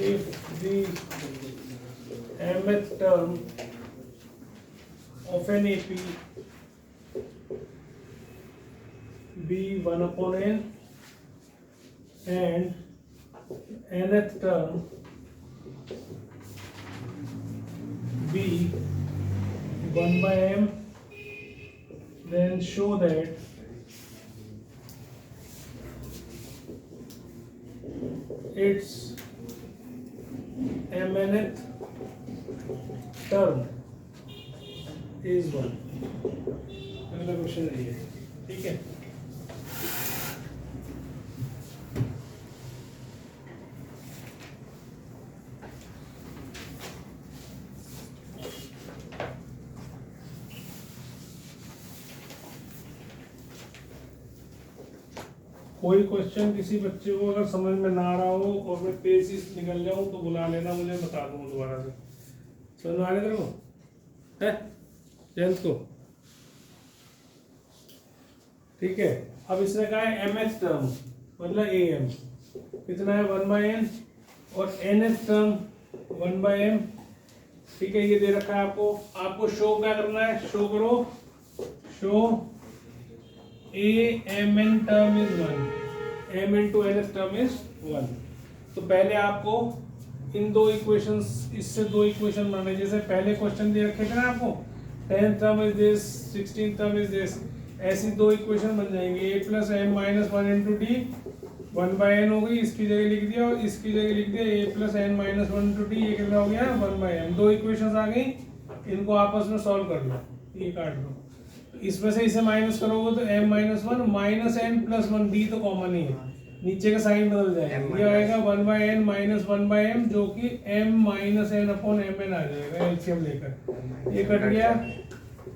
If the mth term of an AP be 1 upon n and nth term be 1 by m, then show that its mnth term is 1। अगला क्वेश्चन है ये, ठीक है। कोई क्वेश्चन किसी बच्चे को अगर समझ में ना आ रहा हो और मैं पेज से निकल जाऊं तो बुला लेना, मुझे बता दूंगा दोबारा से। समझ में आ रहा है तेरे को? है जयंत को? ठीक है। अब इसने कहा है mth टर्म मतलब am कितना है 1/n और nth टर्म 1/m। ठीक है, ये दे रखा है आपको। आपको शो क्या करना है? शो करो, show amn term is 1, m into nth term is 1। तो पहले आपको इन दो इक्वेशंस, इससे दो इक्वेशन बनाने। जैसे पहले क्वेश्चन दे रखे थे ना आपको, 10th term is this, 16th term is this, ऐसी दो इक्वेशन बन जाएंगे। a plus m minus 1 into D 1/n हो गई, इसकी जगह लिख दिया, और इसकी जगह लिख दिया a plus n minus 1 into D, ये कितना हो गया 1/m। दो इक्वेशंस आ गई, इनको आपस में सॉल्व कर लो, ये काट लो। इसमें से इसे माइनस करोगे तो m minus 1 minus n plus 1, d तो कॉमन ही है, नीचे का साइन बदल जाएगा, ये आएगा 1/n माइनस 1/m जो कि m minus n upon mn आ जाएगा एलसीएम लेकर। ये कट गया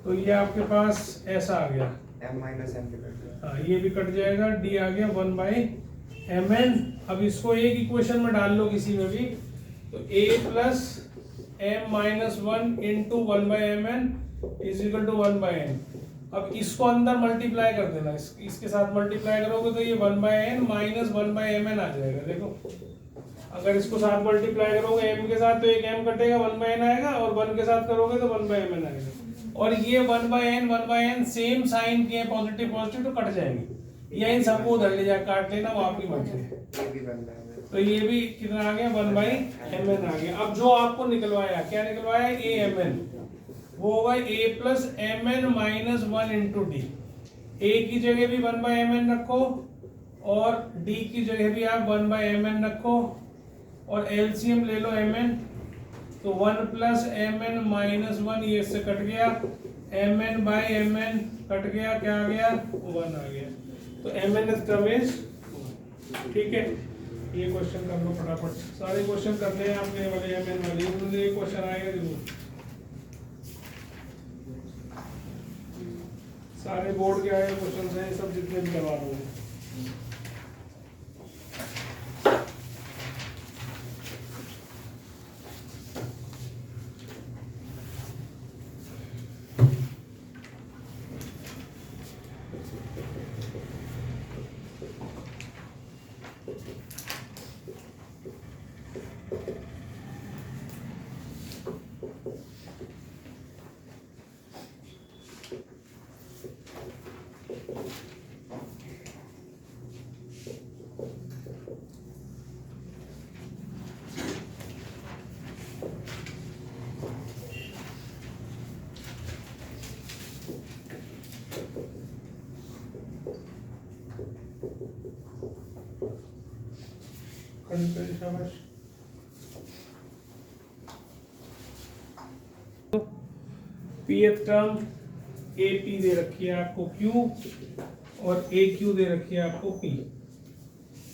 तो ये आपके पास ऐसा आ गया, m माइनस m पे कट गया। हाँ ये भी कट जाएगा, d आ गया 1/mn। अब इसको एक इक्वेशन में डाल लो किसी में भी, तो a plus m minus 1 into 1/mn is equal to 1/n। अब इसको अंदर मल्टीप्लाई कर देना, इसके साथ मल्टीप्लाई करोगे तो ये 1/n माइनस 1/mn आ जाएगा। देखो अगर इसको साथ मल्टीप्लाई करोगे m के साथ तो एक m कटेगा, 1/n आएगा, और 1 के साथ करोगे तो 1/mn आएगा। और ये 1/n सेम साइन के पॉजिटिव पॉजिटिव तो कट जाएंगे, या इन सबको उधर ले जा काट लेना, वो आपकी मर्जी है। ये भी बन रहा है। तो ये भी कितना आ गया 1/mn आ गया। अब जो आपको निकलवाया, क्या निकलवाया? amn, वो होगा a plus mn minus 1 into D. a की जगह भी 1/mn रखो और d की जगह भी आप 1/mn रखो, और एलसीएम ले लो mn, तो 1 प्लस mn माइनस 1, ये इससे कट गया, mn बाय mn कट गया, क्या आ गया 1 आ गया। तो mn टर्म इज, ठीक है। ये क्वेश्चन कर लो फटाफट, सारे क्वेश्चन करने हैं आपने वाले mn वाले, मुझे ये क्वेश्चन आएगा जरूर। सारे बोर्ड के आए क्वेश्चन हैं, सब जितने भी करवा रहे हैं। शाबाश। पीएफ टर्म ए पी दे रखी है आपको क्यू, और ए क्यू दे रखी है आपको पी।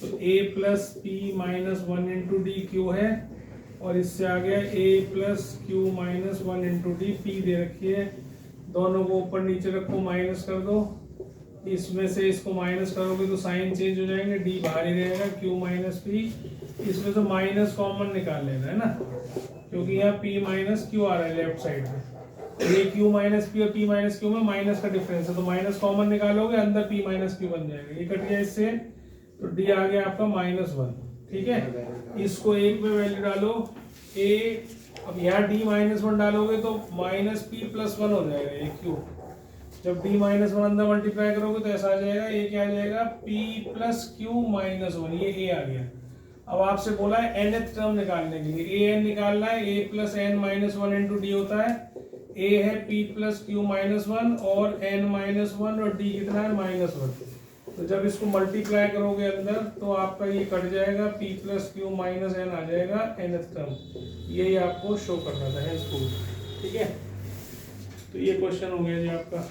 तो A plus P minus 1 into D Q है, और इससे आ गया A plus Q minus 1 into D P दे रखी है। दोनों को ऊपर नीचे रखो, माइनस कर दो, इसमें से इसको माइनस करोगे तो साइन चेंज हो जाएंगे, डी बाहर ही रहेगा, क्यू माइनस पी। इसमें तो माइनस कॉमन निकाल लेना है ना, क्योंकि यहाँ पी माइनस क्यू आ रहा है लेफ्ट साइड में, ये क्यू माइनस पी और पी माइनस क्यू में माइनस का डिफरेंस है, तो माइनस कॉमन निकालोगे, अंदर पी माइनस क्यू बन जाएगा, ये कट गया इससे, तो डी आ गया आपका -1। ठीक है, इसको एक में वैल्यू डालो ए, अब यहाँ डी -1 डालोगे तो -p+1 हो जाएगा ये क्यू। जब d -1 अंदर मल्टीप्लाई करोगे तो ऐसा आ जाएगा, ये क्या आ जाएगा p प्लस क्यू -1, ये a आ गया। अब आपसे बोला है nth टर्म निकालने के लिए, an निकालना है, a plus n -1 into D होता है, a है p प्लस क्यू -1 और n -1 और d कितना है -1। तो जब इसको मल्टीप्लाई करोगे अंदर तो आपका ये कट जाएगा, p प्लस क्यू -n आ जाएगा nth टर्म। यही आपको शो करना था है इसको, ठीक है। तो ये क्वेश्चन हो गया जी आपका।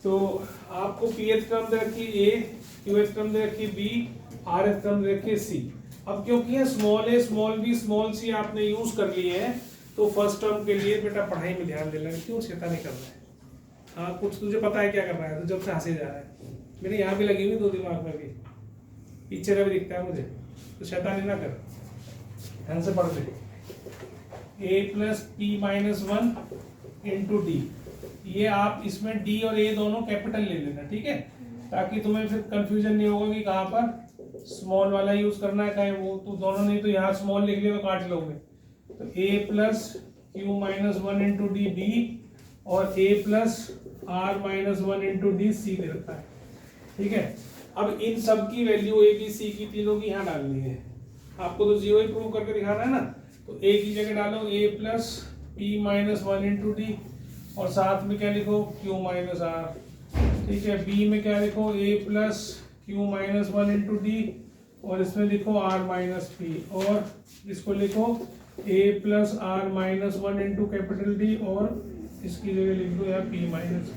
तो आपको pth टर्म दे रखी है a, qth टर्म दे रखी है b, rth टर्म दे रखी है c। अब क्योंकि ये small a, small b, small c आपने यूज कर लिए हैं, तो फर्स्ट टर्म के लिए बेटा पढ़ाई में ध्यान देना। क्यों शैतानी कर रहा है? हाँ, कुछ तुझे पता है क्या कर रहा है, तो जब से हंसे जा रहा है। मेरे यहाँ भी लगी हुई दो दिमाग में भी, पीछे का भी दिखता है मुझे, तो शैतानी ना कर, ध्यान से पढ़ ले। a plus p minus 1 into D, ये आप इसमें d और a दोनों कैपिटल ले लेना, ठीक है, ताकि तुम्हें फिर कंफ्यूजन नहीं होगा कि कहाँ पर स्मॉल वाला यूज करना है, कहीं वो तो दोनों, नहीं तो यहाँ स्मॉल लिख लिया तो काट लोगे। तो a plus Q minus 1 into D B और a plus r minus 1 into D C दे रखा है, ठीक है। अब इन सब की वैल्यू a b c की तीनों की यहाँ डालनी है। आपको तो जीरो ही प्रूव करके दिखाना है ना, तो a की जगह डालो a plus p minus 1 into D और साथ में क्या लिखो q माइनस r, ठीक है। b में क्या लिखो a plus q minus 1 into D और इसमें लिखो r माइनस p और इसको लिखो a plus r minus 1 into capital D और इसकी जगह लिख दो यार p माइनस q।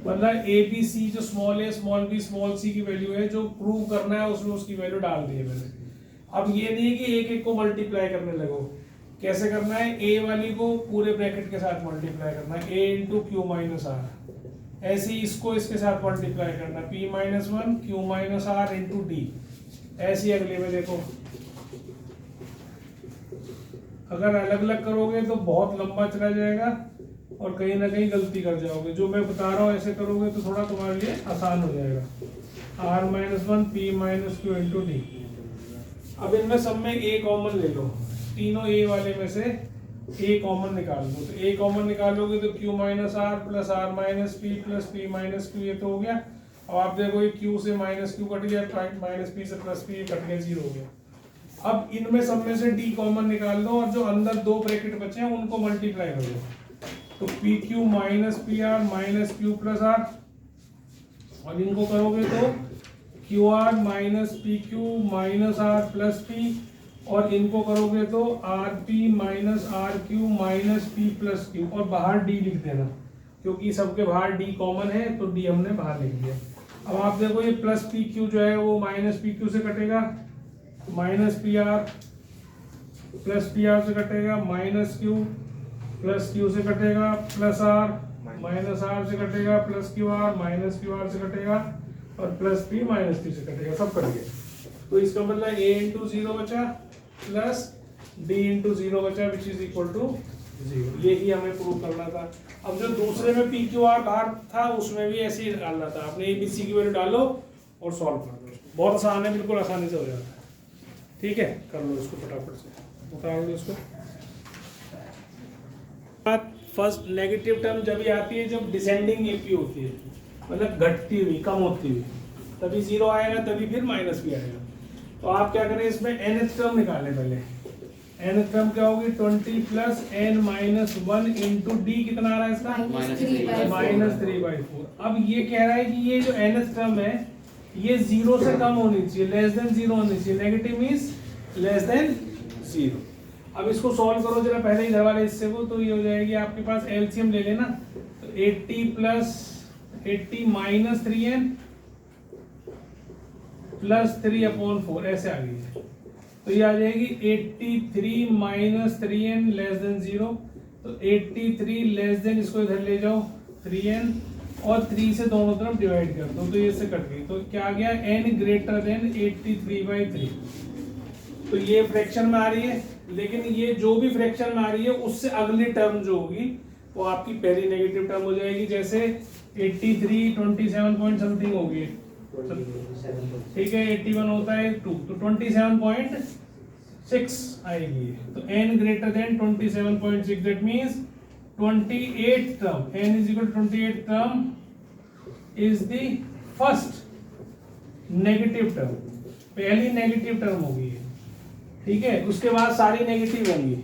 मतलब a b c जो small a, small b, small c की वैल्यू है, जो प्रूव करना है उसमें उसकी वैल्यू डाल दी है मैंने। अब ये नहीं है कि एक एक को मल्टीप्लाई करने लगो, कैसे करना है, a वाली को पूरे ब्रैकेट के साथ मल्टीप्लाई करना है, a into q minus r, ऐसे ही इसको इसके साथ मल्टीप्लाई करना है, p minus 1 q minus r into d. ऐसे ही अगले में देखो, अगर अलग अलग करोगे तो बहुत लंबा चला जाएगा और कहीं ना कहीं गलती कर जाओगे। जो मैं बता रहा हूँ ऐसे करोगे तो थोड़ा तुम्हारे लिए आसान हो जाएगा। r minus 1 p minus Q into D. अब इनमें सब में a कॉमन ले लो, तीनों a वाले में से a कॉमन निकाल दो। तो a कॉमन निकालोगे तो q minus r plus r minus p plus p minus q, ये तो हो गया। अब आप देखो ये q से माइनस क्यू कट गया, माइनस p से प्लस p कट गया, 0 हो गया। अब इनमें सब में से d कॉमन निकाल दो और जो अंदर दो ब्रैकेट बचे हैं उनको मल्टीप्लाई कर दो। तो p q minus p r minus q plus r, और इनको करोगे तो q r minus p q minus r plus p, और इनको करोगे तो r p minus r q minus p plus q, और बाहर डी लिख देना क्योंकि सबके बाहर डी कॉमन है, तो डी हमने बाहर लिख दिया। अब आप देखो ये प्लस पी क्यू जो है वो माइनस पी क्यू से कटेगा, minus p are plus P R से कटेगा, माइनस क्यू प्लस क्यू से कटेगा, प्लस आर माइनस आर से कटेगा, plus Q r minus Q R से कटेगा, और प्लस पी माइनस पी से कटेगा, सब कट गया। तो इसका मतलब a इंटू 0 बचा प्लस d इंटू 0 बचा विच इज इक्वल टू 0। यही हमें प्रूव करना था। अब जो दूसरे में पी क्यू आर बाहर था उसमें भी ऐसे ही डालना था, आपने ए बी सी की वैल्यू डालो और सॉल्व कर दो। बहुत आसान है, बिल्कुल आसानी से हो जाता है। ठीक है, कर लो इसको फटाफट से, उतार लो इसको। फर्स्ट नेगेटिव टर्म जब ये आती है जब डिसेंडिंग एपी होती है, मतलब घटती हुई, कम होती हुई, तभी 0 आएगा, तभी फिर माइनस भी आएगा। तो आप क्या करें, इसमें nth टर्म निकालें पहले। nth टर्म क्या होगी, 20 plus n minus 1 into D, कितना आ रहा है इसका, माइनस 3/4। अब ये कह रहा है कि ये जो nth टर्म है ये 0 से कम होनी चाहिए, लेस देन 0 होनी चाहिए। Negative means less than 0। अब इसको सॉल्व करो जरा पहले इधर वाले हिस्से को, तो ये हो जाएगी आपके पास, एलसीएम ले लेना, तो 80 प्लस 80 माइनस 3n प्लस 3/4 ऐसे आ गई है। तो ये आ जाएगी 83 माइनस 3n लेस देन 0। तो 83 लेस देन, इसको इधर ले जाओ 3n और 3 से दोनों तरफ डिवाइड कर दो, तो ये से कट गई। तो क्या आ गया, n ग्रेटर देन 83/3। तो ये फ्रैक्शन में आ रही है, लेकिन ये जो भी फ्रैक्शन में आ रही है उससे अगली टर्म जो होगी वो आपकी पहली नेगेटिव टर्म हो जाएगी। जैसे 83 27 पॉइंट समथिंग होगी, ठीक है, 81 होता है 2, तो 27.6 आएगी। तो n greater than 27.6, that means 28 term, n is equal to 28 term is the first negative term, पहली नेगेटिव टर्म होगी, ठीक है। उसके बाद सारी नेगेटिव होंगी,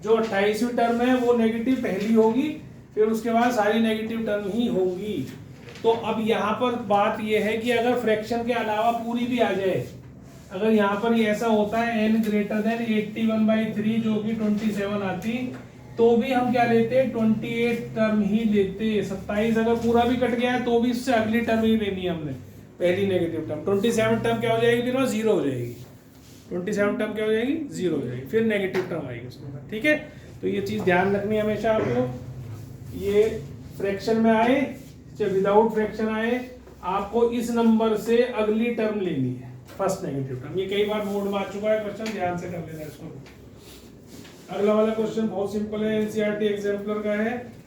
जो 28वीं टर्म है वो नेगेटिव पहली होगी, फिर उसके बाद सारी नेगेटिव टर्म ही होंगी। तो अब यहाँ पर बात यह है कि अगर फ्रैक्शन के अलावा पूरी भी आ जाए, अगर यहाँ पर ये ऐसा होता है n ग्रेटर देन 81/3 जो कि 27 आती, तो भी हम क्या लेते हैं 28 टर्म ही लेते हैं। 27 अगर पूरा भी कट गया है तो भी इससे अगली टर्म ही लेनी है हमने, पहली नेगेटिव टर्म। 27 टर्म क्या हो जाएगी फिर वो 0 हो जाएगी। 27 टर्म क्या हो जाएगी 0 हो जाएगी, फिर नेगेटिव टर्म आएगी उसके बाद। ठीक है, तो ये चीज़ ध्यान रखनी है हमेशा आपको। ये फ्रैक्शन में आए चाहे विदाउट फ्रैक्शन आए, आपको इस नंबर से अगली टर्म लेनी है, फर्स्ट नेगेटिव टर्म। ये कई बार बोर्ड में आ चुका है क्वेश्चन, ध्यान से कर लेना इसको। अगला वाला क्वेश्चन बहुत सिंपल है, एनसीईआरटी एग्जाम्पलर का है।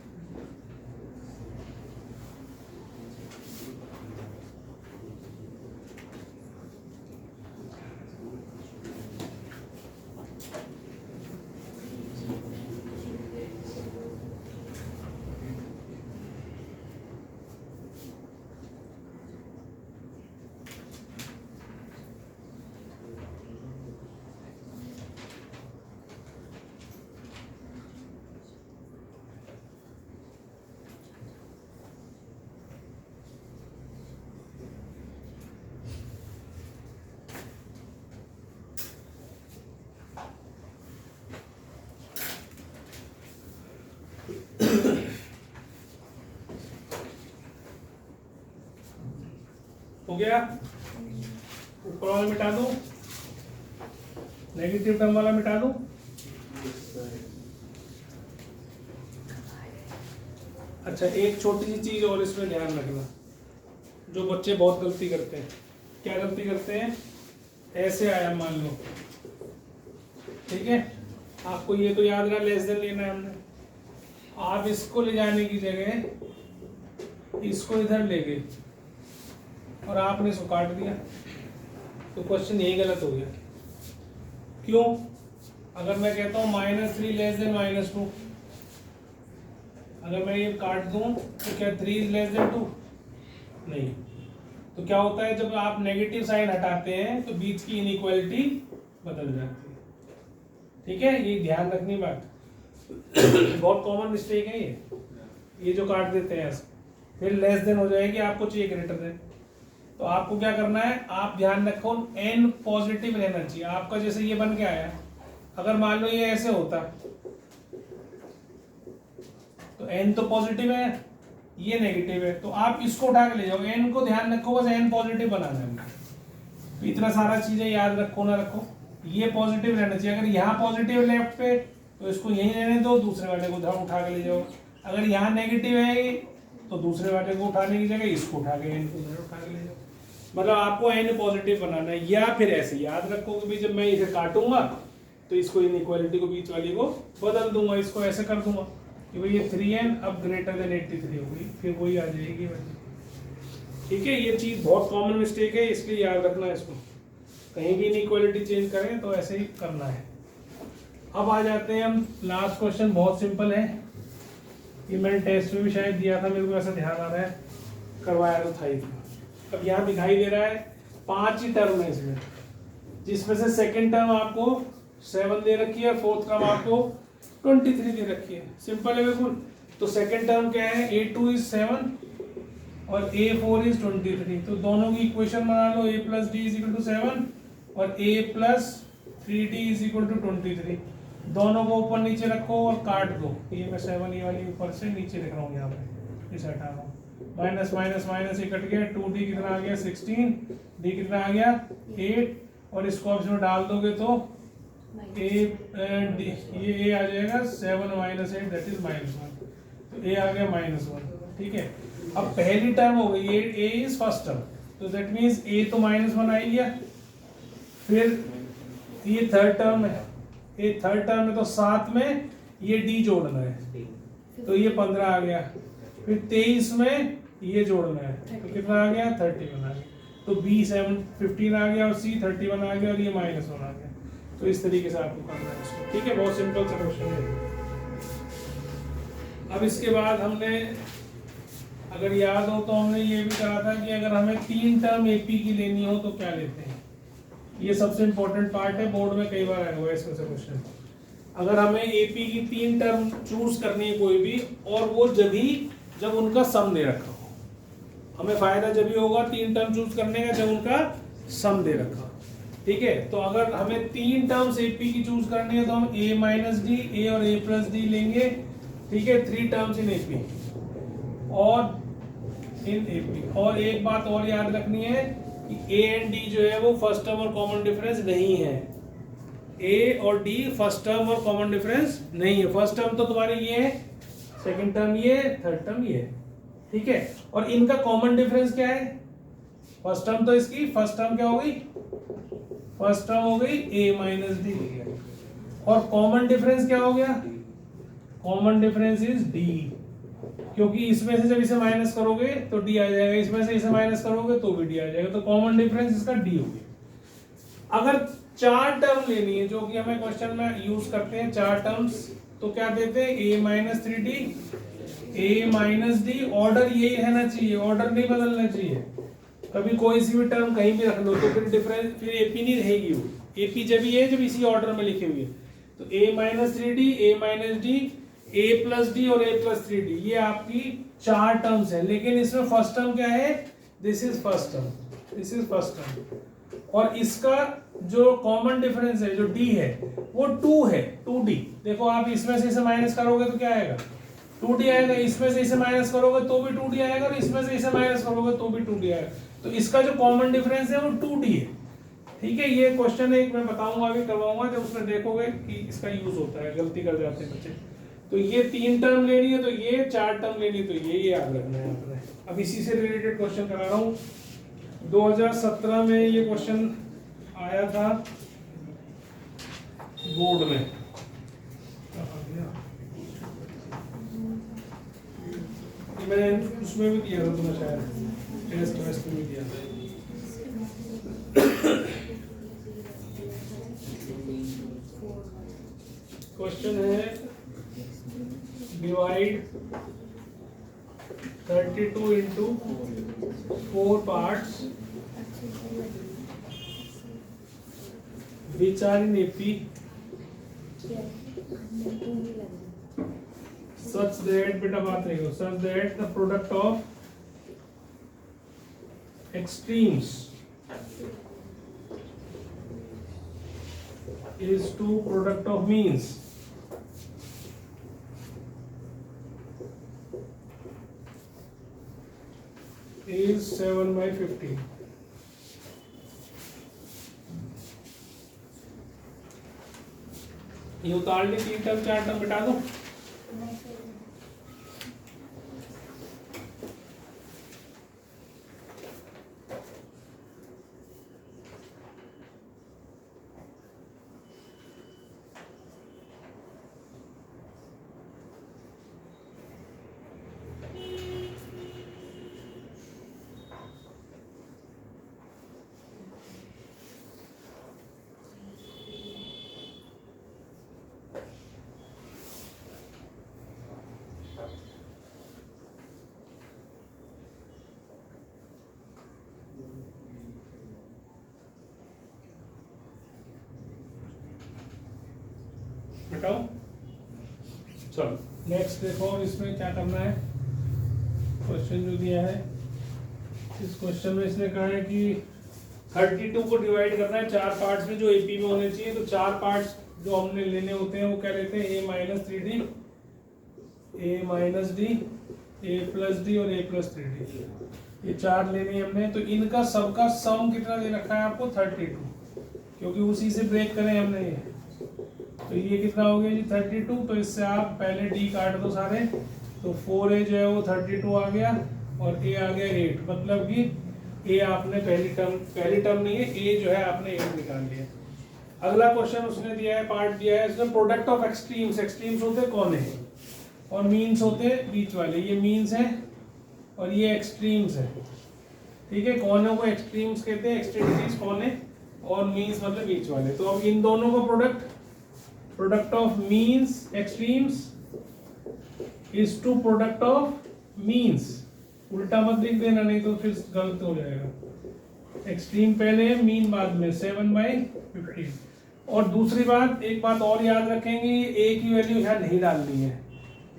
हो गया, ऊपर वाला मिटा दूं, नेगेटिव टर्म वाला मिटा दूं। अच्छा, एक छोटी सी चीज और इसमें ध्यान रखना, जो बच्चे बहुत गलती करते हैं। क्या गलती करते हैं? ऐसे आया मान लो, ठीक है, आपको ये तो याद रहा लेस देन लेना है हमने। आप इसको ले जाने की जगह इसको इधर ले गए और आपने इसको काट दिया, तो क्वेश्चन यही गलत हो गया। क्यों? अगर मैं कहता हूँ -3 लेस देन -2, अगर मैं ये काट दूं तो क्या 3 इज लेस देन 2? नहीं। तो क्या होता है, जब आप नेगेटिव साइन हटाते हैं तो बीच की इनइक्वालिटी बदल जाती है। ठीक है, ये ध्यान रखनी बात। बहुत कॉमन मिस्टेक है ये जो काट देते हैं ऐसे, फिर लेस देन हो जाएगी, आपको चाहिए ग्रेटर देन। तो आपको क्या करना है, आप ध्यान रखो n पॉजिटिव रहना चाहिए आपका। जैसे ये बन के आया, अगर मान लो ये ऐसे होता तो n तो पॉजिटिव है, ये नेगेटिव है, तो आप इसको उठा के ले जाओ। n को ध्यान रखो, बस n पॉजिटिव बनाना है। तो इतना सारा चीजें याद रखो ना रखो, ये पॉजिटिव रहना चाहिए। अगर यहाँ पॉजिटिव लेफ्ट पे तो इसको यहीं रहने दो, दूसरे वाले को उठा के ले जाओ। अगर यहाँ नेगेटिव है तो दूसरे वाले को उठाने की जगह इसको उठा के n को उठा के ले जाओ। मतलब आपको n पॉजिटिव बनाना है। या फिर ऐसे याद रखो कि जब मैं इसे काटूंगा तो इसको इनइक्वालिटी को बीच वाली को बदल दूंगा, इसको ऐसे कर दूंगा कि भाई ये 3n अब ग्रेटर देन 83 हो गई, फिर वही आ जाएगी। ठीक है, ये चीज बहुत कॉमन मिस्टेक है, इसलिए याद रखना है इसको। कहीं भी इनइक्वालिटी चेंज करें तो ऐसे ही करना है। अब आ जाते हैं हम लास्ट क्वेश्चन, बहुत सिंपल है। ये मैंने टेस्ट में भी शायद दिया था, मेरे को ऐसा ध्यान आ रहा है, करवाया तो था ही। अब यहाँ दिखाई दे रहा है 5 ही टर्म है इसमें, जिसमें से सेकंड टर्म आपको 7 दे रखी है, फोर्थ टर्म आपको 23 दे रखी है। सिंपल है बिल्कुल। तो सेकंड टर्म क्या है, a2 इज 7 और a4 इज 23। तो दोनों की इक्वेशन बना लो, a + d = 7 और a + 3d = 23। दोनों को ऊपर नीचे रखो और काट दो। ये मैं 7 ये वाली ऊपर से नीचे लिख रहा हूँ, यहाँ पे इसे हटा रहा हूँ। माइनस माइनस माइनस ये कट गया, 2d कितना आ गया 16, d कितना आ गया 8, और इसको आप इसमें डाल दोगे तो ये a आ जाएगा 7 - 8 दैट इज -1। तो a आ गया -1। ठीक है, अब पहली टर्म हो गई, a इज फर्स्ट टर्म, तो दैट मीन्स a तो -1 आ गया। फिर ये थर्ड टर्म है, ये थर्ड टर्म है तो साथ में ये d जोड़ना है, तो ये 15 आ गया। फिर 23 में ये जोड़ना है, तो कितना आ गया 31 आ गया। तो b 15 आ गया और c 31 आ गया और ये -1 आ गया। तो इस तरीके से आपको करना है इसको। ठीक है, बहुत सिंपल सा क्वेश्चन है। अब इसके बाद हमने, अगर याद हो तो हमने ये भी कहा था कि अगर हमें 3 टर्म AP की लेनी हो तो क्या लेते हैं। ये सबसे इंपॉर्टेंट पार्ट है, बोर्ड में कई बार आया हुआ है इसमें से क्वेश्चन। अगर हमें AP की 3 टर्म चूज करनी है कोई भी, और वो जब उनका सम दे रखा हो। हमें फायदा जब भी होगा 3 टर्म चूज करने का जब उनका सम दे रखा हो। ठीक है, तो अगर हमें 3 टर्म्स एपी की चूज करनी है तो हम a माइनस डी, ए और a प्लस डी लेंगे, ठीक है, 3 टर्म्स इन एपी और इन एपी। और एक बात और याद रखनी है कि a एंड d जो है वो फर्स्ट टर्म और कॉमन डिफरेंस नहीं है। a और d फर्स्ट टर्म और कॉमन डिफरेंस नहीं है। फर्स्ट टर्म तो तुम्हारी ये है, सेकंड टर्म ये, थर्ड टर्म ये, ठीक है। और इनका कॉमन डिफरेंस क्या है? फर्स्ट टर्म तो इसकी फर्स्ट टर्म क्या हो गई? फर्स्ट टर्म हो गई a माइनस डी, और कॉमन डिफरेंस क्या हो गया? कॉमन डिफरेंस इज d, क्योंकि इसमें से जब इसे माइनस करोगे तो d आ जाएगा, इसमें से इसे माइनस करोगे तो भी d आ जाएगा, तो कॉमन डिफरेंस इसका d हो गया। अगर 4 टर्म लेनी है, जो कि हमें क्वेश्चन में यूज करते हैं 4 टर्म्स, तो क्या देते हैं? a minus 3d, a minus D, order यही रहना चाहिए, ऑर्डर नहीं बदलना चाहिए। कभी कोई सी भी टर्म कहीं भी रख लो तो फिर डिफरेंस, फिर एपी नहीं रहेगी वो, एपी जब ये जब इसी ऑर्डर में लिखे हुए। तो a minus 3d, a minus D, a plus D और a प्लस 3d, ये आपकी 4 टर्म्स है। लेकिन इसमें फर्स्ट टर्म क्या है? This is first term, this is first term, और इसका जो कॉमन डिफरेंस है जो d है वो 2 है, 2d। देखो आप इसमें से इसे माइनस करोगे तो क्या आएगा? 2d आएगा, इसमें से इसे माइनस करोगे तो भी 2d आएगा, और इसमें से इसे माइनस करोगे तो भी 2d आएगा। तो इसका जो कॉमन डिफरेंस है वो 2d है, ठीक है। ये क्वेश्चन एक मैं बताऊंगा, अभी करवाऊंगा, जब उसमें देखोगे कि इसका यूज होता है, गलती कर जाते हैं बच्चे। तो ये 3 टर्म लेनी है तो ये, 4 टर्म लेनी है तो ये याद रखना है आपने। अब इसी से रिलेटेड क्वेश्चन करा रहा हूँ, 2017 में ये क्वेश्चन आया था बोर्ड में। मैंने उसमें भी किया था, तुम्हें शायद टेस्ट में किया था। क्वेश्चन है divide 32 into 4 parts which are in AP such that, बेटा बात नहीं हो, such that the product of extremes is to product of means is 7/15। ये उतार ली, 3 टर्म 4 टर्म बिठा दो। बताओ, चलो नेक्स्ट देखो इसमें क्या करना है। क्वेश्चन जो दिया है, इस क्वेश्चन में इसने कहा है कि 32 को डिवाइड करना है 4 पार्ट्स में जो एपी में होने चाहिए। तो 4 पार्ट्स जो हमने लेने होते हैं वो क्या लेते हैं? a minus 3d, a minus D, a plus D और a प्लस 3d, ये 4 लेने हमने। तो इनका सबका सम कितना दे रखा है आपको? 32, क्योंकि उसी से ब्रेक करें हमने ये। तो ये कितना हो गया जी? 32। तो इससे आप पहले d काट दो सारे, तो 4a जो है वो 32 आ गया और a आ गया 8, मतलब कि a आपने पहली टर्म नहीं है, a जो है आपने 8 निकाल लिया। अगला क्वेश्चन उसने दिया है, पार्ट दिया है इसमें, प्रोडक्ट ऑफ एक्सट्रीम्स। एक्सट्रीम्स होते कौन है और मीन्स होते बीच वाले। ये मीन्स है और ये एक्सट्रीम्स है, ठीक है। कौनों को एक्सट्रीम्स कहते हैं, एक्सट्रीमिटीज कौन है, और मीन्स मतलब बीच वाले। तो अब इन दोनों को product of means extremes is to product of means. उल्टा मत लिख देना, नहीं तो फिर गलत हो जाएगा। एक्सट्रीम पहले है, मीन बाद में, 7/15। और दूसरी बात, एक बात और याद रखेंगे, a की वैल्यू यहाँ नहीं डालनी है।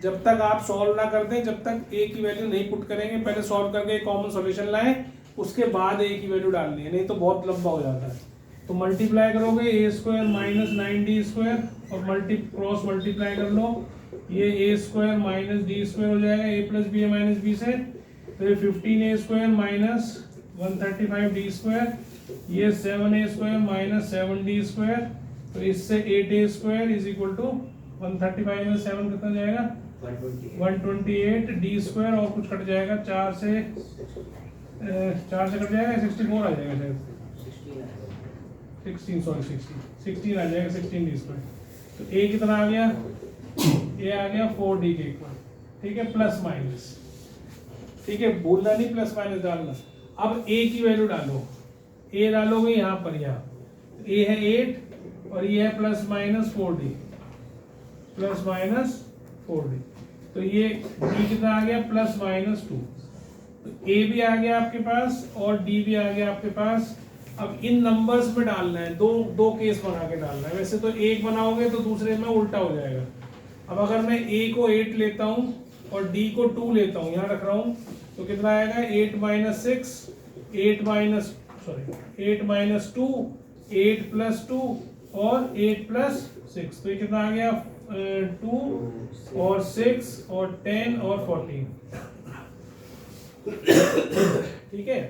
जब तक आप सॉल्व ना कर दें, जब तक a की वैल्यू नहीं पुट करेंगे, पहले सॉल्व करके कॉमन सॉल्यूशन लाएं, उसके बाद a की वैल्यू डालनी है, नहीं तो बहुत लंबा हो जाता है। तो मल्टीप्लाई करोगे ए स्क्वायर माइनस 9d स्क्वायर और क्रॉस मल्टीप्लाई कर लो, ये ए स्क्वायर माइनस डी स्क्वायर हो जाएगा ए प्लस बी माइनस बी से, तो ये 15a square minus 135d square, ये 7a square minus 7d square, तो इससे 8a square is equal to 135 में 7 कितना जाएगा 128d स्क्वायर, और कुछ कट जाएगा 4 से कट जाएगा 64 आ जाएगा शायद 16 आ जाएगा 16d स्क्वायर। तो a कितना आ गया, ये आ गया 4d के इक्वल, ठीक है, प्लस माइनस, ठीक है, भूलना नहीं प्लस माइनस डालना। अब a की वैल्यू डालो, a डालोगे यहाँ पर, यहाँ a है 8 और ये है प्लस माइनस 4d, तो ये d कितना आ गया प्लस माइनस 2, तो a भी आ गया आपके पास और d भी आ गया आपके पास। अब इन नंबर्स में डालना है, दो केस बना के डालना है, वैसे तो एक बनाओगे तो दूसरे में उल्टा हो जाएगा। अब अगर मैं a को 8 लेता हूँ और d को 2 लेता हूँ, यहाँ रख रहा हूँ, तो कितना आएगा 8 माइनस 2, 8 प्लस 2 और 8 प्लस 6, तो ये कितना आ गया 2 और 6 और 10 और 14, ठीक है।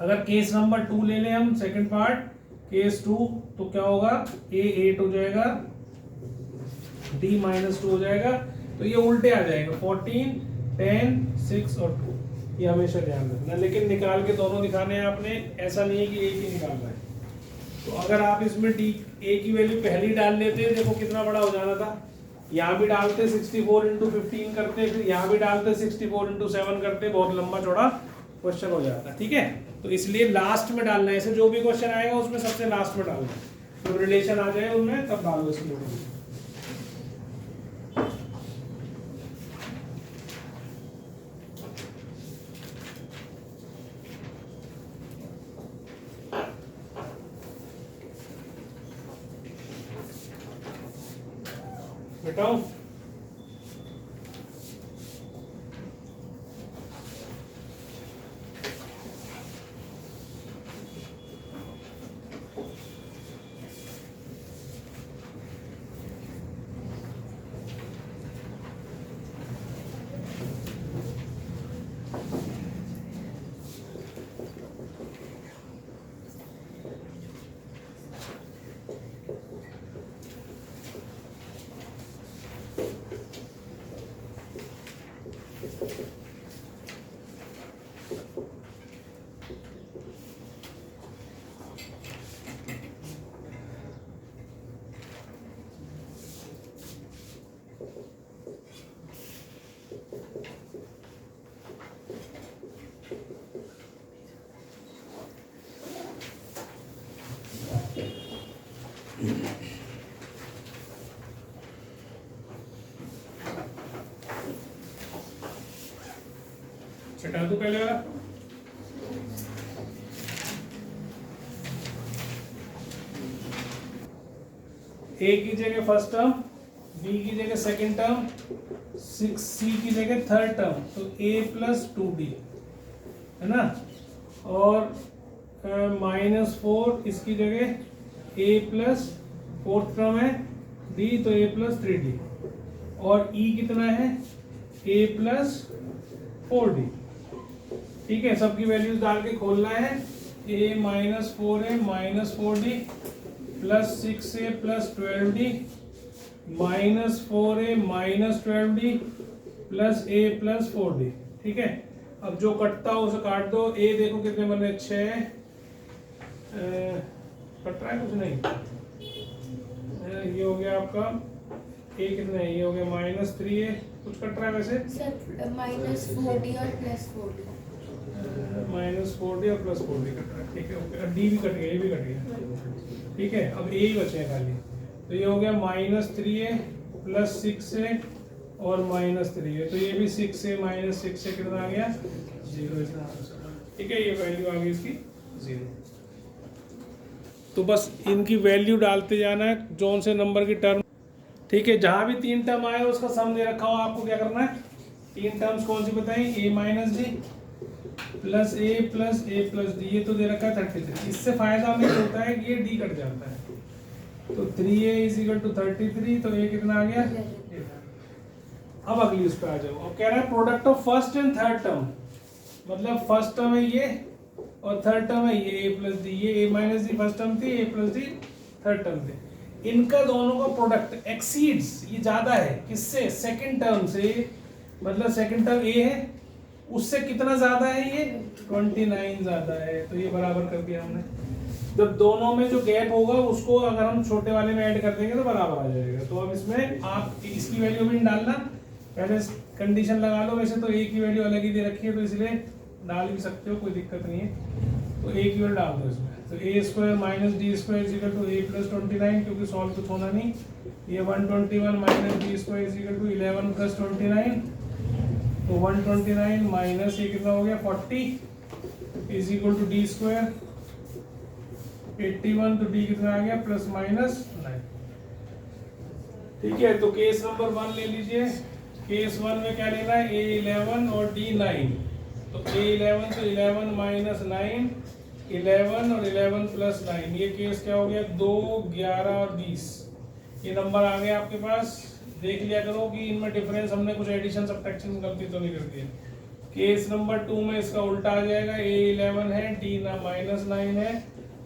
अगर केस नंबर 2 ले लें हम, सेकंड पार्ट केस 2, तो क्या होगा a 8 हो जाएगा, d माइनस 2 हो जाएगा, तो ये उल्टे आ जाएगा 14, 10, 6 और 2, ये हमेशा ध्यान रखना। लेकिन निकाल के दोनों दिखाने हैं आपने, ऐसा नहीं है कि एक ही निकालना है। तो अगर आप इसमें d a की वैल्यू पहले ही डाल लेते, देखो कितना बड़ा हो जाना था, यहाँ भी डालते 64 इंटू 15 करते, फिर यहाँ भी डालते 64 इंटू 7 करते, बहुत लंबा चौड़ा क्वेश्चन हो जाता, ठीक है। तो इसलिए लास्ट में डालना है, ऐसे जो भी क्वेश्चन आएगा उसमें सबसे लास्ट में डालना है, तो रिलेशन आ जाए उनमें तब डालो इसमें। बेटाओ चटा दो पहले वाला, a की जगह फर्स्ट टर्म, b की जगह सेकंड टर्म, c की जगह थर्ड टर्म, तो a प्लस 2d है ना, और -4 इसकी जगह a प्लस फोर्थ टर्म है d, तो a प्लस 3d, और e कितना है a प्लस 4d, ठीक है। सबकी वैल्यूज डाल के खोलना है, a minus 4a minus 4d plus 6a plus 12d minus 4a minus 12d plus a plus 4d, ठीक है। अब जो कटता हो उसे काट दो, a देखो कितने बने 6, कट रहा है कुछ नहीं, ये हो गया आपका a कितना है, ये हो गया -3a, कुछ कट रहा है वैसे सर माइनस 4d और प्लस 4d, -4d और प्लस 4d कट रहा है, ठीक है, ओके। d भी कट गया, ये भी कट गया, ठीक है। अब a ही बचे हैं खाली, तो ये हो गया -3a प्लस 6a और -3a, तो ये भी 6a माइनस 6a कितना आ गया 0, ठीक है। ये वैल्यू आ गई इसकी 0। तो बस इनकी वैल्यू डालते जाना है, जोन से नंबर की टर्म, ठीक है। जहां भी 3 टर्म आए उसका सम दे रखा हो, आपको क्या करना है, 3 टर्म्स कौन सी बताई, a minus d, plus A plus D, ये तो दे रखा है 33। इससे फायदा हमें ये होता है कि ये डी कट जाता है, तो 3a इज इक्वल टू 33, तो ये कितना आ गया। अब अगली उस पर आ जाओ। अब कह रहा है product of first and third term, मतलब फर्स्ट टर्म है ये और थर्ड टर्म है ये a प्लस डी, ये a minus D first term थी, a plus D third term थी। इनका दोनों का प्रोडक्ट एक्सीड्स, ये ज्यादा है किससे, सेकंड टर्म से, मतलब सेकंड टर्म a है उससे कितना ज्यादा है, ये 29 ज्यादा है, तो ये बराबर कर दिया हमने। जब दोनों में जो गैप होगा उसको अगर हम छोटे वाले में ऐड कर देंगे तो बराबर आ जाएगा। तो अब इसमें आप इसकी वैल्यू भी डालना, पहले कंडीशन लगा लो। वैसे तो a की वैल्यू अलग ही दे रखी है तो इसलिए डाल भी सकते हो, कोई दिक्कत नहीं है। तो a की वैल्यू डाल दो इसमें, तो a square minus d square is equal to a plus 29, क्योंकि सॉल्व कुछ होना नहीं। ये 121 minus d square is equal to 11 plus 29, तो 129 माइनस ये कितना हो गया 40 is equal to d square 81, तो डी कितना आ गया प्लस माइनस 9। ठीक है, तो केस नंबर 1 ले लीजिए। केस 1 में क्या लेना है, a11 और d9, तो a11 तो 11 माइनस 9, 11 और 11 प्लस 9, ये केस क्या हो गया 2, 11 और 20। ये नंबर आ गया आपके पास। देख लिया करो कि इनमें डिफरेंस हमने कुछ एडिशन सब्ट्रैक्शन गलती तो नहीं कर दी है। केस नंबर 2 में इसका उल्टा आ जाएगा, a11 है, d ना माइनस 9 है,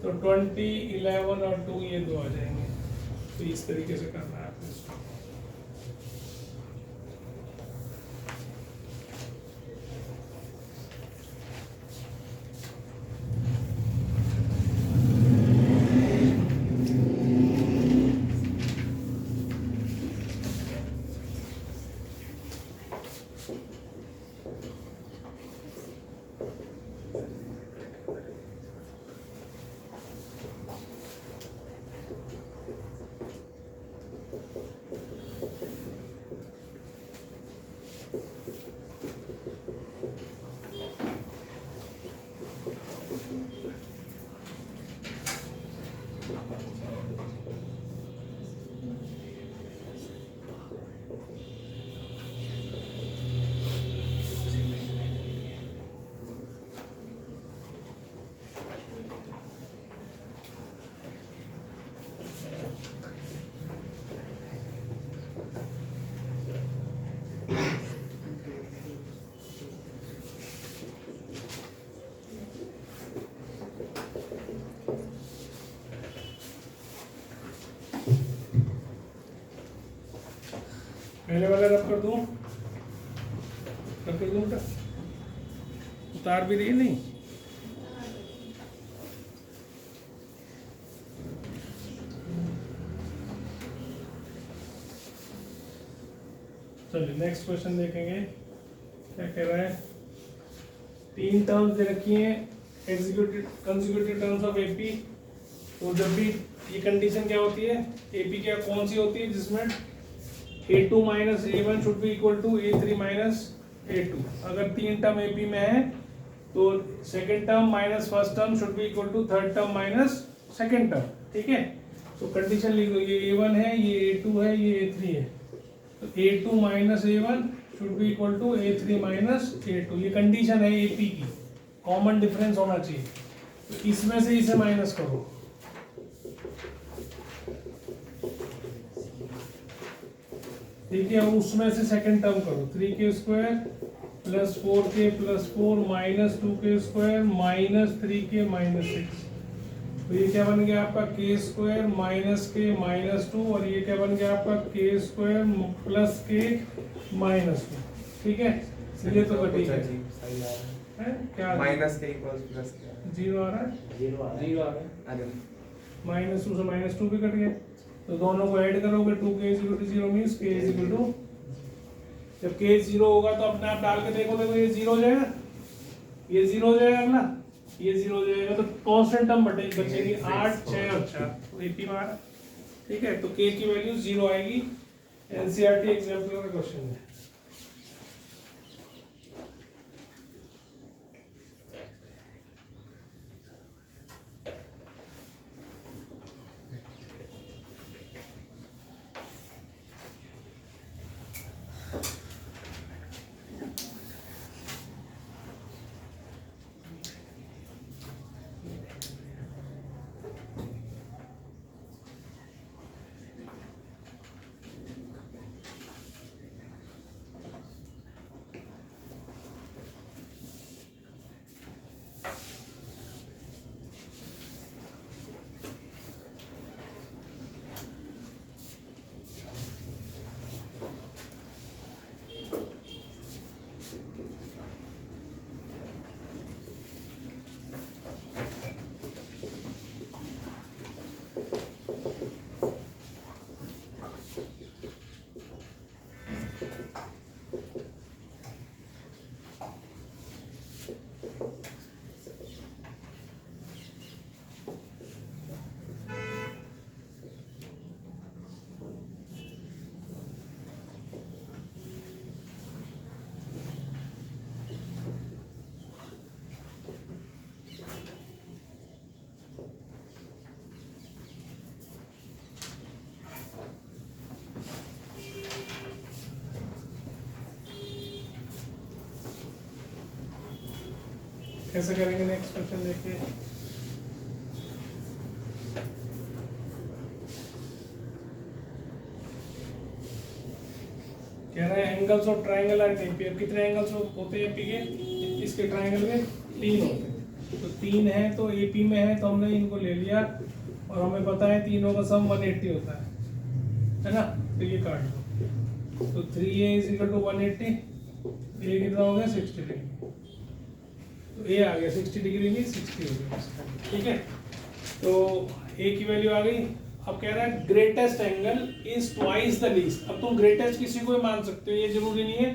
तो 20, 11 और 2 ये दो आ जाएंगे। तो इस तरीके से करना है आपको इसको। पहले वाला रब कर दूं, रब कर दूं बेटा, उतार भी रही नहीं। चलिए नेक्स्ट क्वेश्चन देखेंगे, क्या कह रहा है। 3 टर्म्स दे रखी हैं, कंसेक्यूटिव टर्म्स ऑफ एपी। तो जब भी ये कंडीशन क्या होती है, एपी क्या कौन सी होती है, जिसमें a2 minus a1 should be equal to a3 minus a2। अगर 3 टर्म एपी में है तो second term minus first term should be equal to third term minus second term. ठीक है, तो कंडीशन लिख दो, ये a1 है, ये a2 है, ये a3 है, तो a2 minus a1 should be equal to a3 minus a2। ये कंडीशन है एपी की, कॉमन डिफरेंस होना चाहिए। तो इसमें से इसे माइनस करो, ठीक है, उसमें से सेकंड टर्म करो, 3k square plus 4k plus 4 minus 2k square minus 3k minus 6। तो ये क्या बन गया आपका k square minus k minus 2, और ये क्या बन गया आपका k square plus k minus 2। ठीक है, ये तो कटी है, क्या माइनस के इक्वल्स प्लस के 0 आ रहा है, 0 आ रहा है। अरे माइनस 2 से माइनस 2 भी कट गया, तो दोनों को ऐड करोगे 2k is equal to 0 means k is equal to, जब k 0 होगा तो अपने आप डाल के देखोगे तो ये 0 हो जाएगा, ये 0 हो जाएगा ना, ये 0 हो जाएगा, तो कांस्टेंट टर्म बचेगी 8, 6 और 4, तो एपी मारा। ठीक है, तो k की वैल्यू 0 आएगी। एनसीईआरटी एग्जाम्पल का क्वेश्चन है। कैसे करेंगे नेक्स्ट क्वेश्चन देखिए। कह रहे हैं angles of triangle eight AP. अब कितने एंगल्स होते हैं एपी के? इसके ट्रायंगल में 3 होते हैं। तो 3 है तो एपी में है तो हमने इनको ले लिया और हमें पता है तीनों का सम 180 होता है ना? तो ये काट दो। तो 3a इज इक्वल टू 180, ये कितना हो गया 60 डिग्री। तो ए आ गया 60 डिग्री नहीं 60 हो गया, ठीक है। तो ए की वैल्यू आ गई। अब कह रहा है greatest angle is twice the least. अब तुम ग्रेटेस्ट किसी को भी मान सकते हो, ये जरूरी नहीं है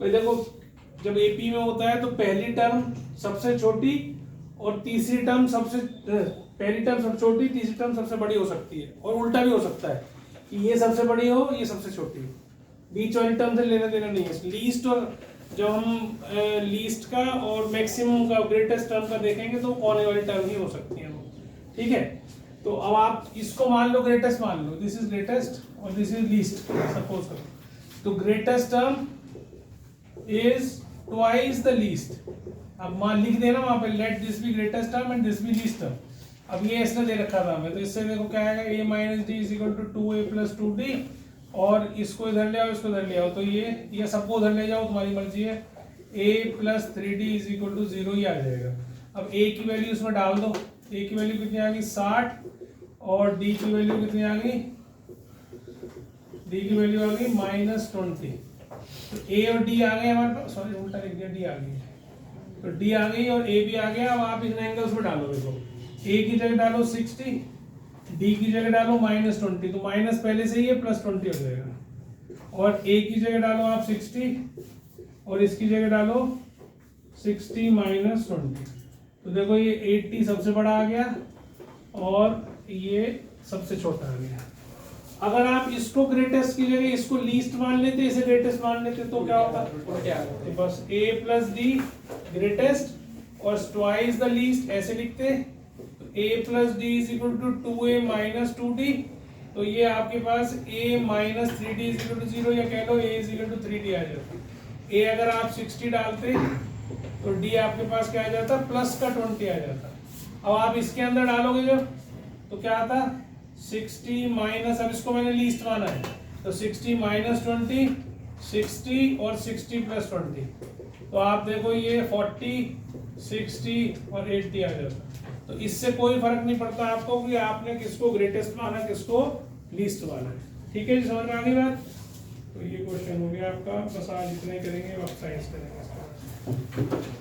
भाई। देखो जब एपी में होता है तो पहली टर्म सबसे छोटी और तीसरी टर्म पहली टर्म सबसे छोटी, तीसरी टर्म सबसे बड़ी हो सकती है, और उल्टा भी हो सकता है कि ये सबसे बड़ी हो ये सबसे छोटी हो। बीच वाली टर्म से लेना देना नहीं है। लीस्ट और जब हम लीस्ट का और मैक्सिमम का ग्रेटेस्ट टर्म का देखेंगे तो कोने वाली टर्म ही हो सकती है, ठीक है। तो अब आप इसको मान लो ग्रेटेस्ट मान लो, दिस इज ग्रेटेस्ट और दिस इज लीस्ट सपोज करो। तो greatest term is twice the least. अब मान लिख देना वहां पे, let this be greatest term and this be least term. अब ये इसने दे रखा था हमें, तो इससे देखो क्या आएगा, a minus d is equal to 2a plus 2d, और इसको इधर ले आओ इसको इधर ले आओ, तो ये सबको उधर ले जाओ, तुम्हारी मर्जी है। a plus 3d is equal to 0 ही आ जाएगा। अब a की वैल्यू इसमें डाल दो, a की वैल्यू कितनी आ गई 60, और d की वैल्यू कितनी आ गई, d की वैल्यू आ गई -20। तो a और d आ गए हमारे पास, सॉरी उल्टा लिख दिया, d आ गई, तो d आ गई और a भी आ गया। अब आप इन एंगल्स में डालो, देखो a की जगह डालो 60, d की जगह डालो -20, तो माइनस पहले से ही है +20 हो जाएगा, और a की जगह डालो आप 60 और इसकी जगह डालो 60 -20, तो देखो ये 80 सबसे बड़ा आ गया और ये सबसे छोटा आ गया। अगर आप इसको ग्रेटेस्ट की जगह इसको लीस्ट मान लेते, इसे ग्रेटेस्ट मान लेते तो क्या होता? तो बस a प्लस डी ग्रेटेस्ट और ट्वाइस द लीस्ट ऐसे लिखते, तो a plus d is equal to 2a minus 2d, तो ये आपके पास a minus 3d is equal to 0, या कह लो a is equal to 3d आ जाता। a अगर आप 60 डालते तो d आपके पास क्या आ जाता? प्लस का 20 आ जाता। अब आप इसके अंदर डालोगे जो, तो क्या आता? 60 माइनस, अब इसको मैंने लीस्ट माना है, तो 60 माइनस 20, 60 और 60 प्लस 20, तो आप देखो ये 40, 60 और 80 आ जाता। तो इससे कोई फर्क नहीं पड़ता आपको कि आपने किसको ग्रेटेस्ट माना किसको लीस्ट माना है, ठीक है जी, समझ में आ गई बात। तो ये क्वेश्चन हो गया आपका, बस आज इतने करेंगे, अब साइंस करेंगे इसका।